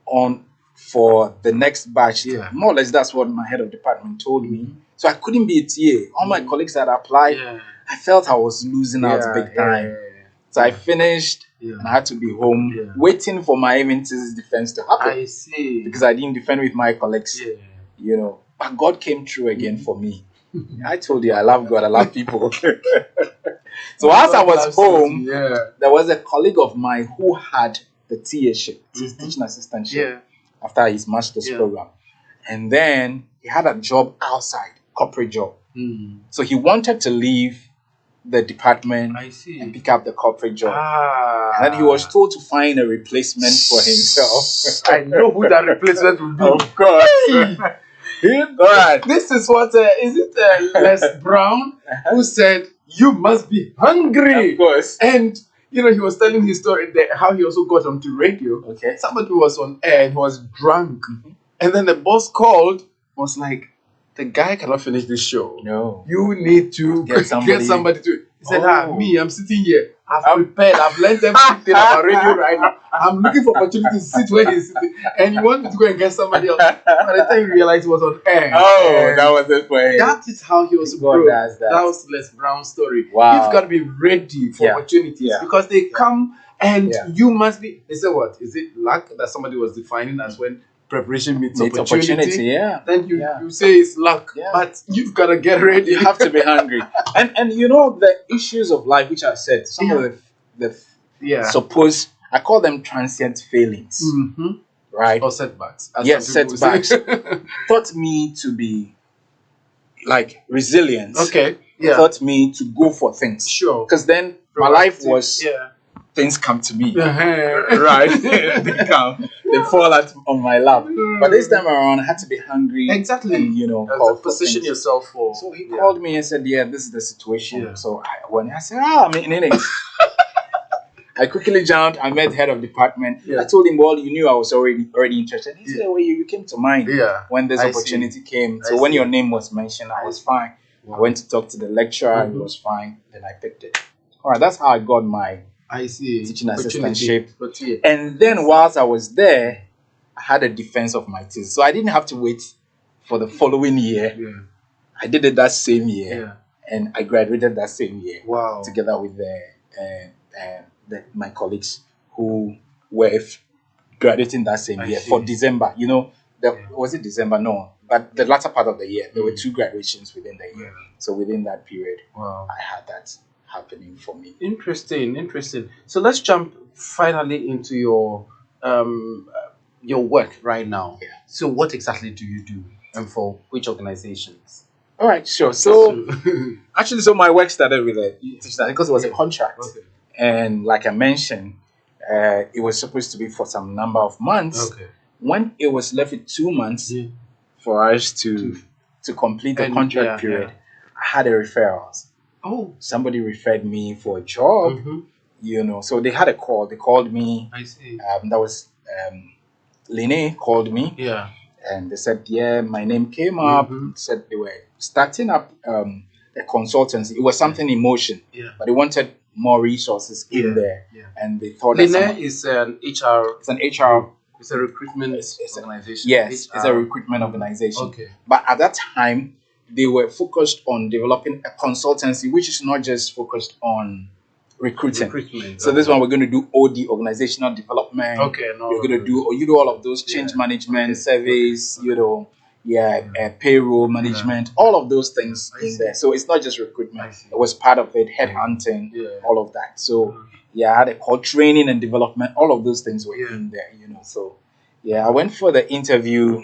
on for the next batch. More or less, that's what my head of department told me. So I couldn't be a TA. All my colleagues that applied, I felt I was losing out big time. So I finished and I had to be home waiting for my even thesis defense to happen. I see. Because I didn't defend with my colleagues. You know, but God came through again for me. I told you, I love God, I love people. So as I was home, there was a colleague of mine who had the TA-ship, teaching assistantship, after his master's program. And then he had a job outside, corporate job. So he wanted to leave the department and pick up the corporate job. And then he was told to find a replacement for himself. I know who that replacement will be. Of course. Right. This is what is it Les Brown who said you must be hungry. Of course. And you know he was telling his story how he also got onto radio. Okay. Somebody was on air and was drunk, and then the boss called, was like, the guy cannot finish this show. No. You need to get somebody to. He said, me, I'm sitting here. I've prepared. I've learned everything about radio right now. I'm looking for opportunity to sit where he's sitting. And you want me to go and get somebody else. By the time you realize he was on air. Oh, that was it for him. That is how he was broke. That was Les Brown's story. Wow. You've got to be ready for opportunities because they come and you must be. They say, what? Is it luck that somebody was defining as when preparation meets opportunity? Then you say it's luck, but you've got to get ready. You have to be hungry. And you know the issues of life, which I said, some of the suppose I call them transient failings, right? Or setbacks. Yes, setbacks taught me to be like resilient. Okay, taught me to go for things. Sure, because then my life was things come to me, right? They come, they fall on my lap. But this time around, I had to be hungry. Exactly. And, you know, position yourself for. So he called me and said, this is the situation. So I said, I'm in it. I quickly jumped. I met head of department. I told him, well, you knew I was already interested. He said, well, you came to mind when this opportunity came. So when your name was mentioned, I was fine. I went to talk to the lecturer. It was fine. Then I picked it. All right, that's how I got my teaching assistantship. And then whilst I was there, I had a defense of my thesis. So I didn't have to wait for the following year. I did it that same year. And I graduated that same year. Wow. Together with my colleagues who were graduating that same year for December. You know, was it December? No, but the latter part of the year, there were 2 graduations within the year. So within that period, I had that happening for me. Interesting. So let's jump finally into your work right now. Yeah. So what exactly do you do, and for which organizations? All right, sure. So actually, so my work started with because it was a contract, and like I mentioned, it was supposed to be for some number of months. When it was left with 2 months for us to complete the contract period, I had a referrals. Oh, Somebody referred me for a job. You know, so they had a call. They called me. I see. That was Lene called me. Yeah. And they said, yeah, my name came up. Said they were starting up a consultancy. It was something in motion, but they wanted more resources in there. And they thought Lene is an HR. It's an HR. It's a recruitment organization. Yes, HR. it's a recruitment organization. Okay. But at that time, they were focused on developing a consultancy, which is not just focused on recruitment. So this one we're going to do OD, organizational development. Okay, no. You're going to do all of those change management, surveys, payroll management, all of those things in there. So it's not just recruitment. It was part of it, headhunting, all of that. So I had a call training and development. All of those things were in there, So I went for the interview.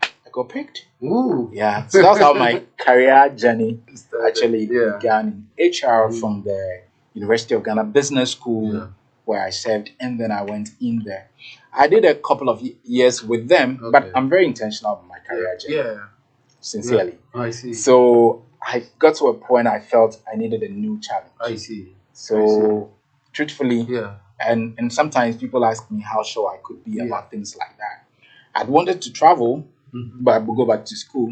I got picked. Ooh. Yeah. So that's how my career journey actually began in HR from the University of Ghana Business School, where I served, and then I went in there. I did a couple of years with them, but I'm very intentional with my career journey. Sincerely. I see. So I got to a point I felt I needed a new challenge. I see. So truthfully, and sometimes people ask me how sure I could be about things like that. I'd wanted to travel, but I would go back to school.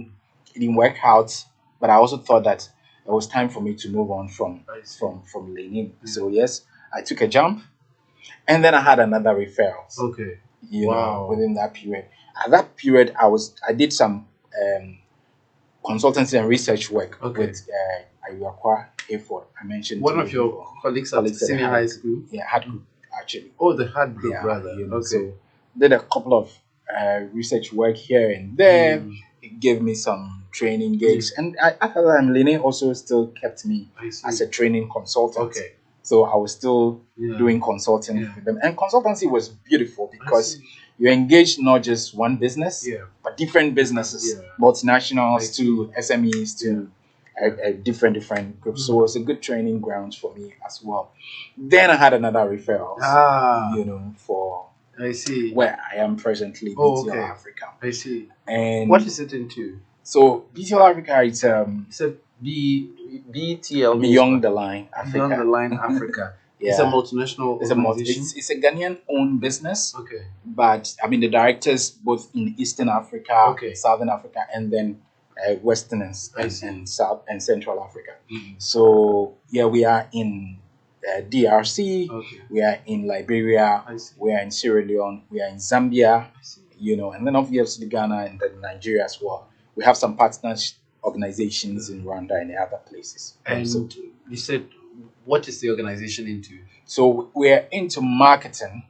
It didn't work out, but I also thought that it was time for me to move on from Lenin. So yes, I took a jump, and then I had another referral. Okay. Within that period. At that period, I did some consultancy and research work with Ayuakwa Effort. I mentioned one of your colleagues at senior high school. Yeah, had group actually. Oh, the hard group, brother. So did a couple of research work here and there. It gave me some training gigs, and after that, Lene also still kept me as a training consultant. Okay. So I was still doing consulting with them, and consultancy was beautiful because you engage not just one business, but different businesses, multinationals to SMEs to different groups. So it was a good training ground for me as well. Then I had another referral, for I see where I am presently, BTL Africa. I see. And what is it into? So BTL Africa, it's a BTL Beyond the Line Africa. Beyond the Line Africa. It's a multinational organization. It's a Ghanaian-owned business. Okay. But I mean the directors both in Eastern Africa, Southern Africa, and then Western and South and Central Africa. So we are in DRC, we are in Liberia, we are in Sierra Leone, we are in Zambia, and then obviously Ghana and then Nigeria as well. We have some partners organizations in Rwanda and other places. And you said, what is the organization into? So we're into marketing,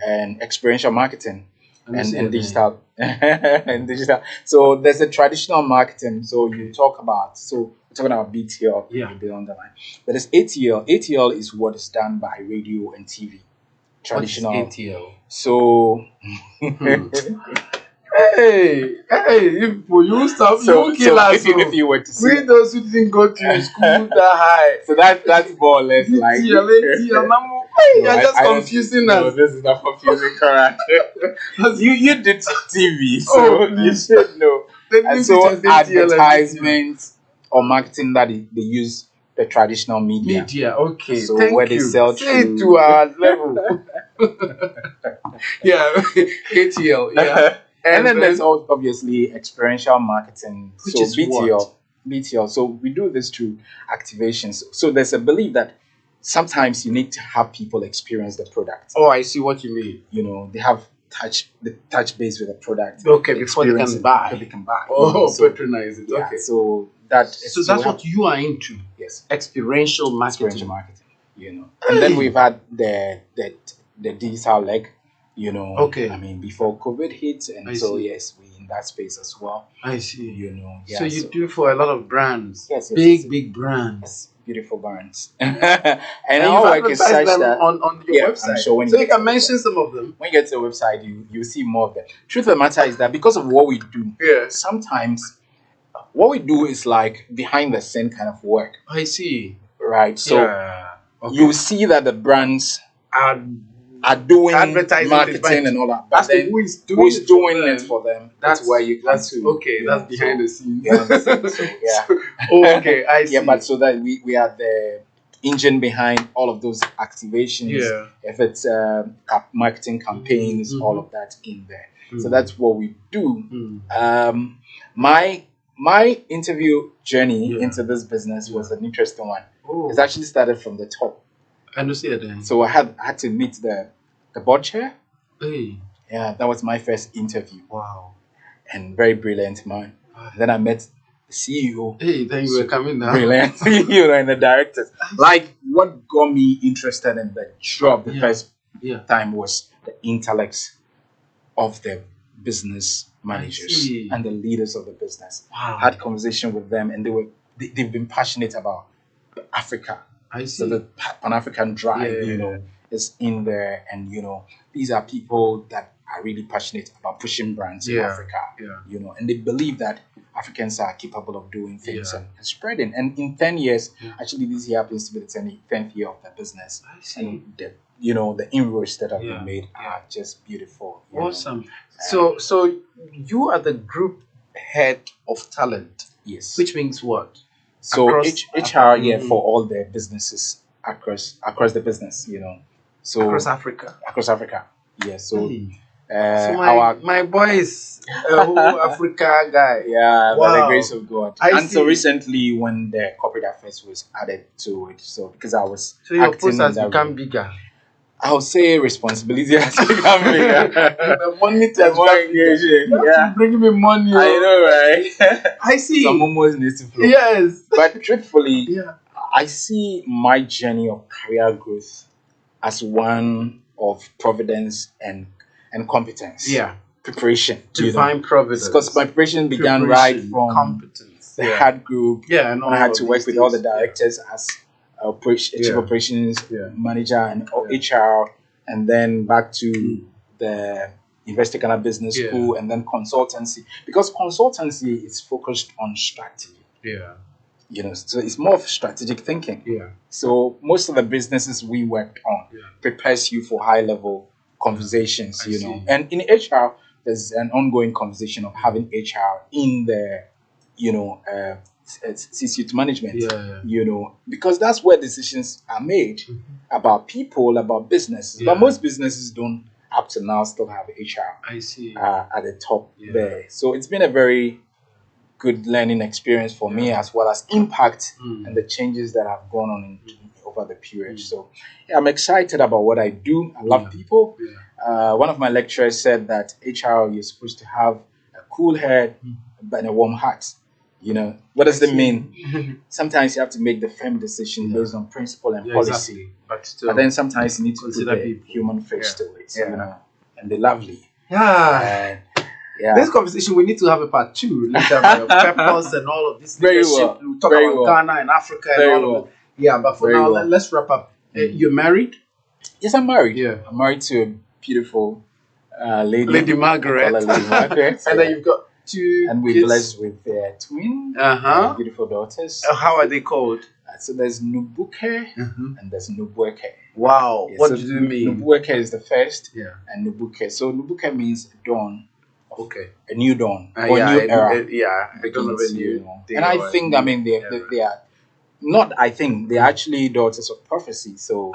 and experiential marketing, and digital, and digital. So there's a traditional marketing. So you talk about, we're talking about BTL, Beyond the Line. But there's ATL. ATL is what is done by radio and TV. Traditional. What is ATL? So. Hey, you stop. So if you were to see, we those who didn't go to school that high. So that's more or less like. You're just confusing us. No, this is not confusing, Conrad. you did TV, so you should know. And so advertisements or marketing that they use the traditional media. So thank where you. they sell Say it to our level. ATL. And then there's also obviously experiential marketing, which is BTL. So we do this through activations. So there's a belief that sometimes you need to have people experience the product. Oh, I see what you mean. They have touch base with the product. Okay, before they can buy. Oh, patronize it. So that's what you are into. Yes. Experiential marketing. And then we've had the digital leg, Okay. I mean, before COVID hit, and I so see. yes, we in that space as well. I see. Yeah. So you do for a lot of brands. Yes, Big brands. yes, beautiful brands, and And our you work is advertise such them that on your Yeah, I'm website. sure when So you you get can to the mention some of them. when you get to the website, you see more of them. Truth of the matter is that because of what we do, Yes. sometimes what we do is like behind the scene kind of work, I see. right? So Yeah. Okay. you see that the brands And are doing advertising marketing and all that, but as to then who is who's doing them, it for them? That's where you come that's to. okay. Yeah, That's behind so- the scenes. behind the scenes, so, yeah. Okay, I see. Yeah, but so that we are the engine behind all of those activations. Yeah. If it's marketing campaigns, Mhm. all of that in there. So Mhm. that's what we do. Mm. My interview journey Yeah. into this business was an interesting one. Oh, It's actually started from the top. I understand then. So I had to meet the board chair. Hey, Yeah, that was my first interview, wow. and very brilliant man. Then I met the CEO. Hey, then you were coming now. Brilliant, and the directors. Like what got me interested in the job the Yeah. first Yeah. time was the intellects of the business managers see. and the leaders of the business. Wow. I had conversation with them, and they've been passionate about Africa. I So see. the Pan African drive, Yeah. is in there, and these are people that are really passionate about pushing brands in Yeah. Africa. Yeah. And they believe that Africans are capable of doing things Yeah. and spreading. And in 10 years, Yeah. actually, this year happens to be the 10th year of the business. I see. And the inroads that have Yeah. been made Yeah. are just beautiful. you know. Awesome. So you are the group head of talent, Yes. which means what? So across- HR, yeah, Mhm. for all the businesses across the business, So Across Africa. across Africa. Yeah. So Hey. uh, So our my boy is a whole Africa guy. yeah, by the Wow. grace of God. I And so see. recently, when the corporate affairs was added to it, so because I was So your acting post in has that become role, bigger. I would say responsibility has become bigger. The money The has more become bigger. engaging, You have yeah. to bring me money. I know, right? I see. Some almost needs to flow. Yes. But truthfully, Yeah. I see my journey of career growth as one of providence and competence. Yeah. Preparation. Divine providence. Because my preparation began right Preparation, from competence. the hard group. Yeah, and When I had to work with all the directors. directors as chief Yeah. operations Yeah. manager and Yeah. HR, and then back to the University of Ghana Business Yeah. School, and then consultancy. Because consultancy is focused on strategy. Yeah. So it's more of strategic thinking. Yeah. So most of the businesses we worked on Yeah. prepares you for high level conversations, I see. And in HR, there's an ongoing conversation of having HR in the, C-suite management, Yeah. because that's where decisions are made about people, about businesses. Yeah. But most businesses don't, up to now, still have HR I see. at the top Yeah. there. So it's been a very good learning experience for me, Yeah. as well as impact Mm. and the changes that have gone on over the period. So yeah, I'm excited about what I do. I love Yeah. people. Yeah. One of my lecturers said that HR, you're supposed to have a cool head but a warm heart. What does I it see. mean? Sometimes you have to make the firm decision Yeah. based on principle and Yeah, policy. exactly. But still. But then sometimes you need to put Consider the people. human face Yeah. to it, Yeah. and be lovely. yeah. And yeah. This conversation, we need to have a part 2 later about purpose and all of this Very leadership. well. We'll talk Very about well. Ghana and Africa and Very all well. of it. Yeah, but for Very now, well. let's wrap up. You're married? Yes, I'm married. Yeah. I'm married to a beautiful lady. Lady Margaret. I call her Lady Margaret. And then you've got 2 and we're kids. blessed with twin Uh-huh. beautiful daughters. How are they called? So there's Nubuke and there's Nubueke. Wow. Yeah, What so do you mean? Nubueke is the first, Yeah. and Nubuke. So Nubuke means dawn, Okay. a new dawn, or yeah, new era. I don't know begins, when you. And I think, they are not. I think they're actually daughters of prophecy. So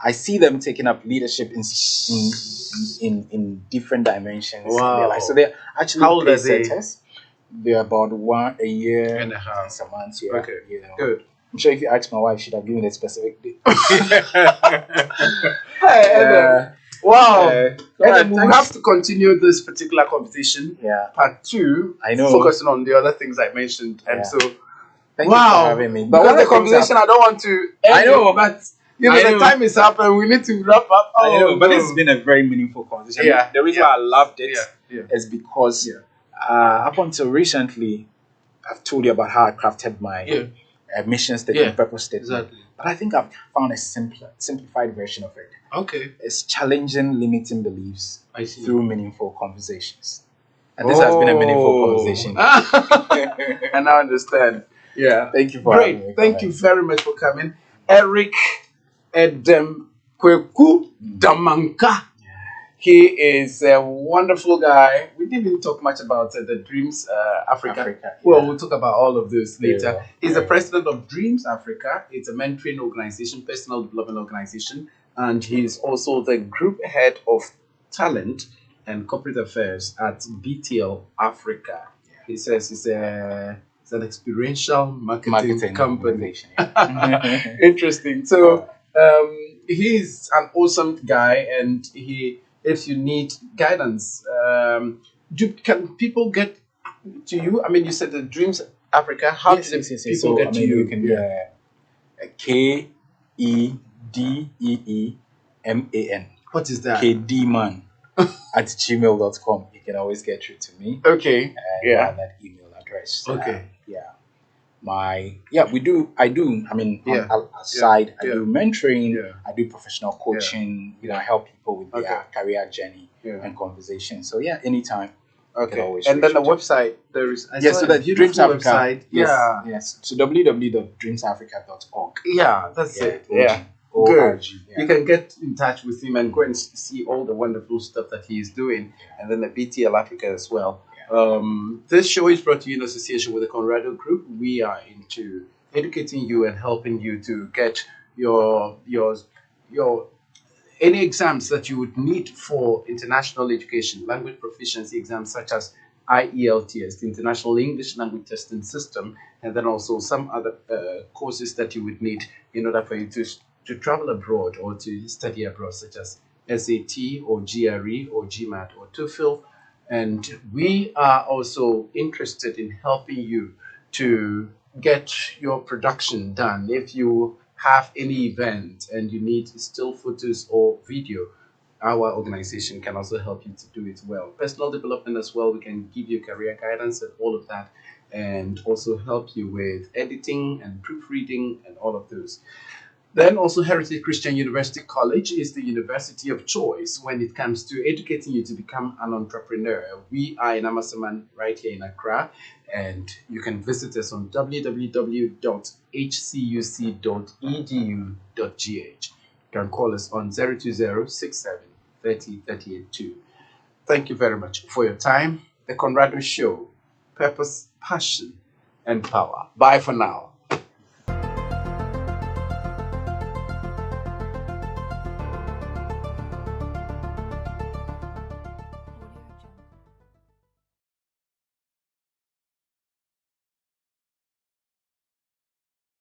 I see them taking up leadership in different dimensions. in their life. So they're actually How old are they? pacesetters. They're about a year And a half. and some months. Yeah. Okay. Good. I'm sure if you ask my wife, she'd have given a specific date. Hey, Edem. Wow. Conrad, Edem, we'll have to continue this particular conversation. Yeah. Part 2. I know. Focusing on the other things I mentioned. And Yeah. So, Thank you wow. for having me. But one the of the things conversation, I don't want to end I know. it, but You know, I the know. time is up and we need to wrap up. Oh, I know, but no. this has been a very meaningful conversation. Yeah, The reason yeah, why I loved it yeah. is because Yeah. up until recently, I've told you about how I crafted my mission statement, Yeah, purpose statement. exactly. But I think I've found a simplified version of it. Okay. It's challenging limiting beliefs I see. through meaningful conversations. And this has been a meaningful conversation. And I understand. Yeah. Thank you for having me. Great. Thank you very much for coming. Eric Edem Kweku Damanka. He is a wonderful guy. We didn't even talk much about the Dreams Africa. Well, we'll talk about all of this later. He's the president of Dreams Africa. It's a mentoring organization, personal development organization, and he's also the group head of talent and corporate affairs at BTL Africa. He says it's an experiential marketing company. Interesting. So he's an awesome guy, and if you need guidance, can people get to you? I mean, you said the Dreams Africa. How do people get to you? You can KEDEEMAN. What is that? KDman at gmail.com. You can always get through to me. Okay. And that email address. Okay. I do. Aside, I do mentoring. I do professional coaching. I help people with their career journey and conversation. So anytime. Okay. And then the website, there is so the Dreams Africa website. Yes. So www.dreamsafrica.org. Yeah, that's it. Yeah. Good. You can get in touch with him and go and see all the wonderful stuff that he is doing, and then the BTL Africa as well. This show is brought to you in association with the Conrado Group. We are into educating you and helping you to get your any exams that you would need for international education, language proficiency exams such as IELTS, the International English Language Testing System, and then also some other courses that you would need in order for you to travel abroad or to study abroad, such as SAT or GRE or GMAT or TOEFL. And we are also interested in helping you to get your production done. If you have any event and you need still photos or video, our organization can also help you to do it well. Personal development as well, we can give you career guidance and all of that, and also help you with editing and proofreading and all of those. Then also Heritage Christian University College is the university of choice when it comes to educating you to become an entrepreneur. We are in Amasaman right here in Accra, and you can visit us on www.hcuc.edu.gh. You can call us on 020-67-30-38-2. Thank you very much for your time. The Conrado Show, purpose, passion, and power. Bye for now.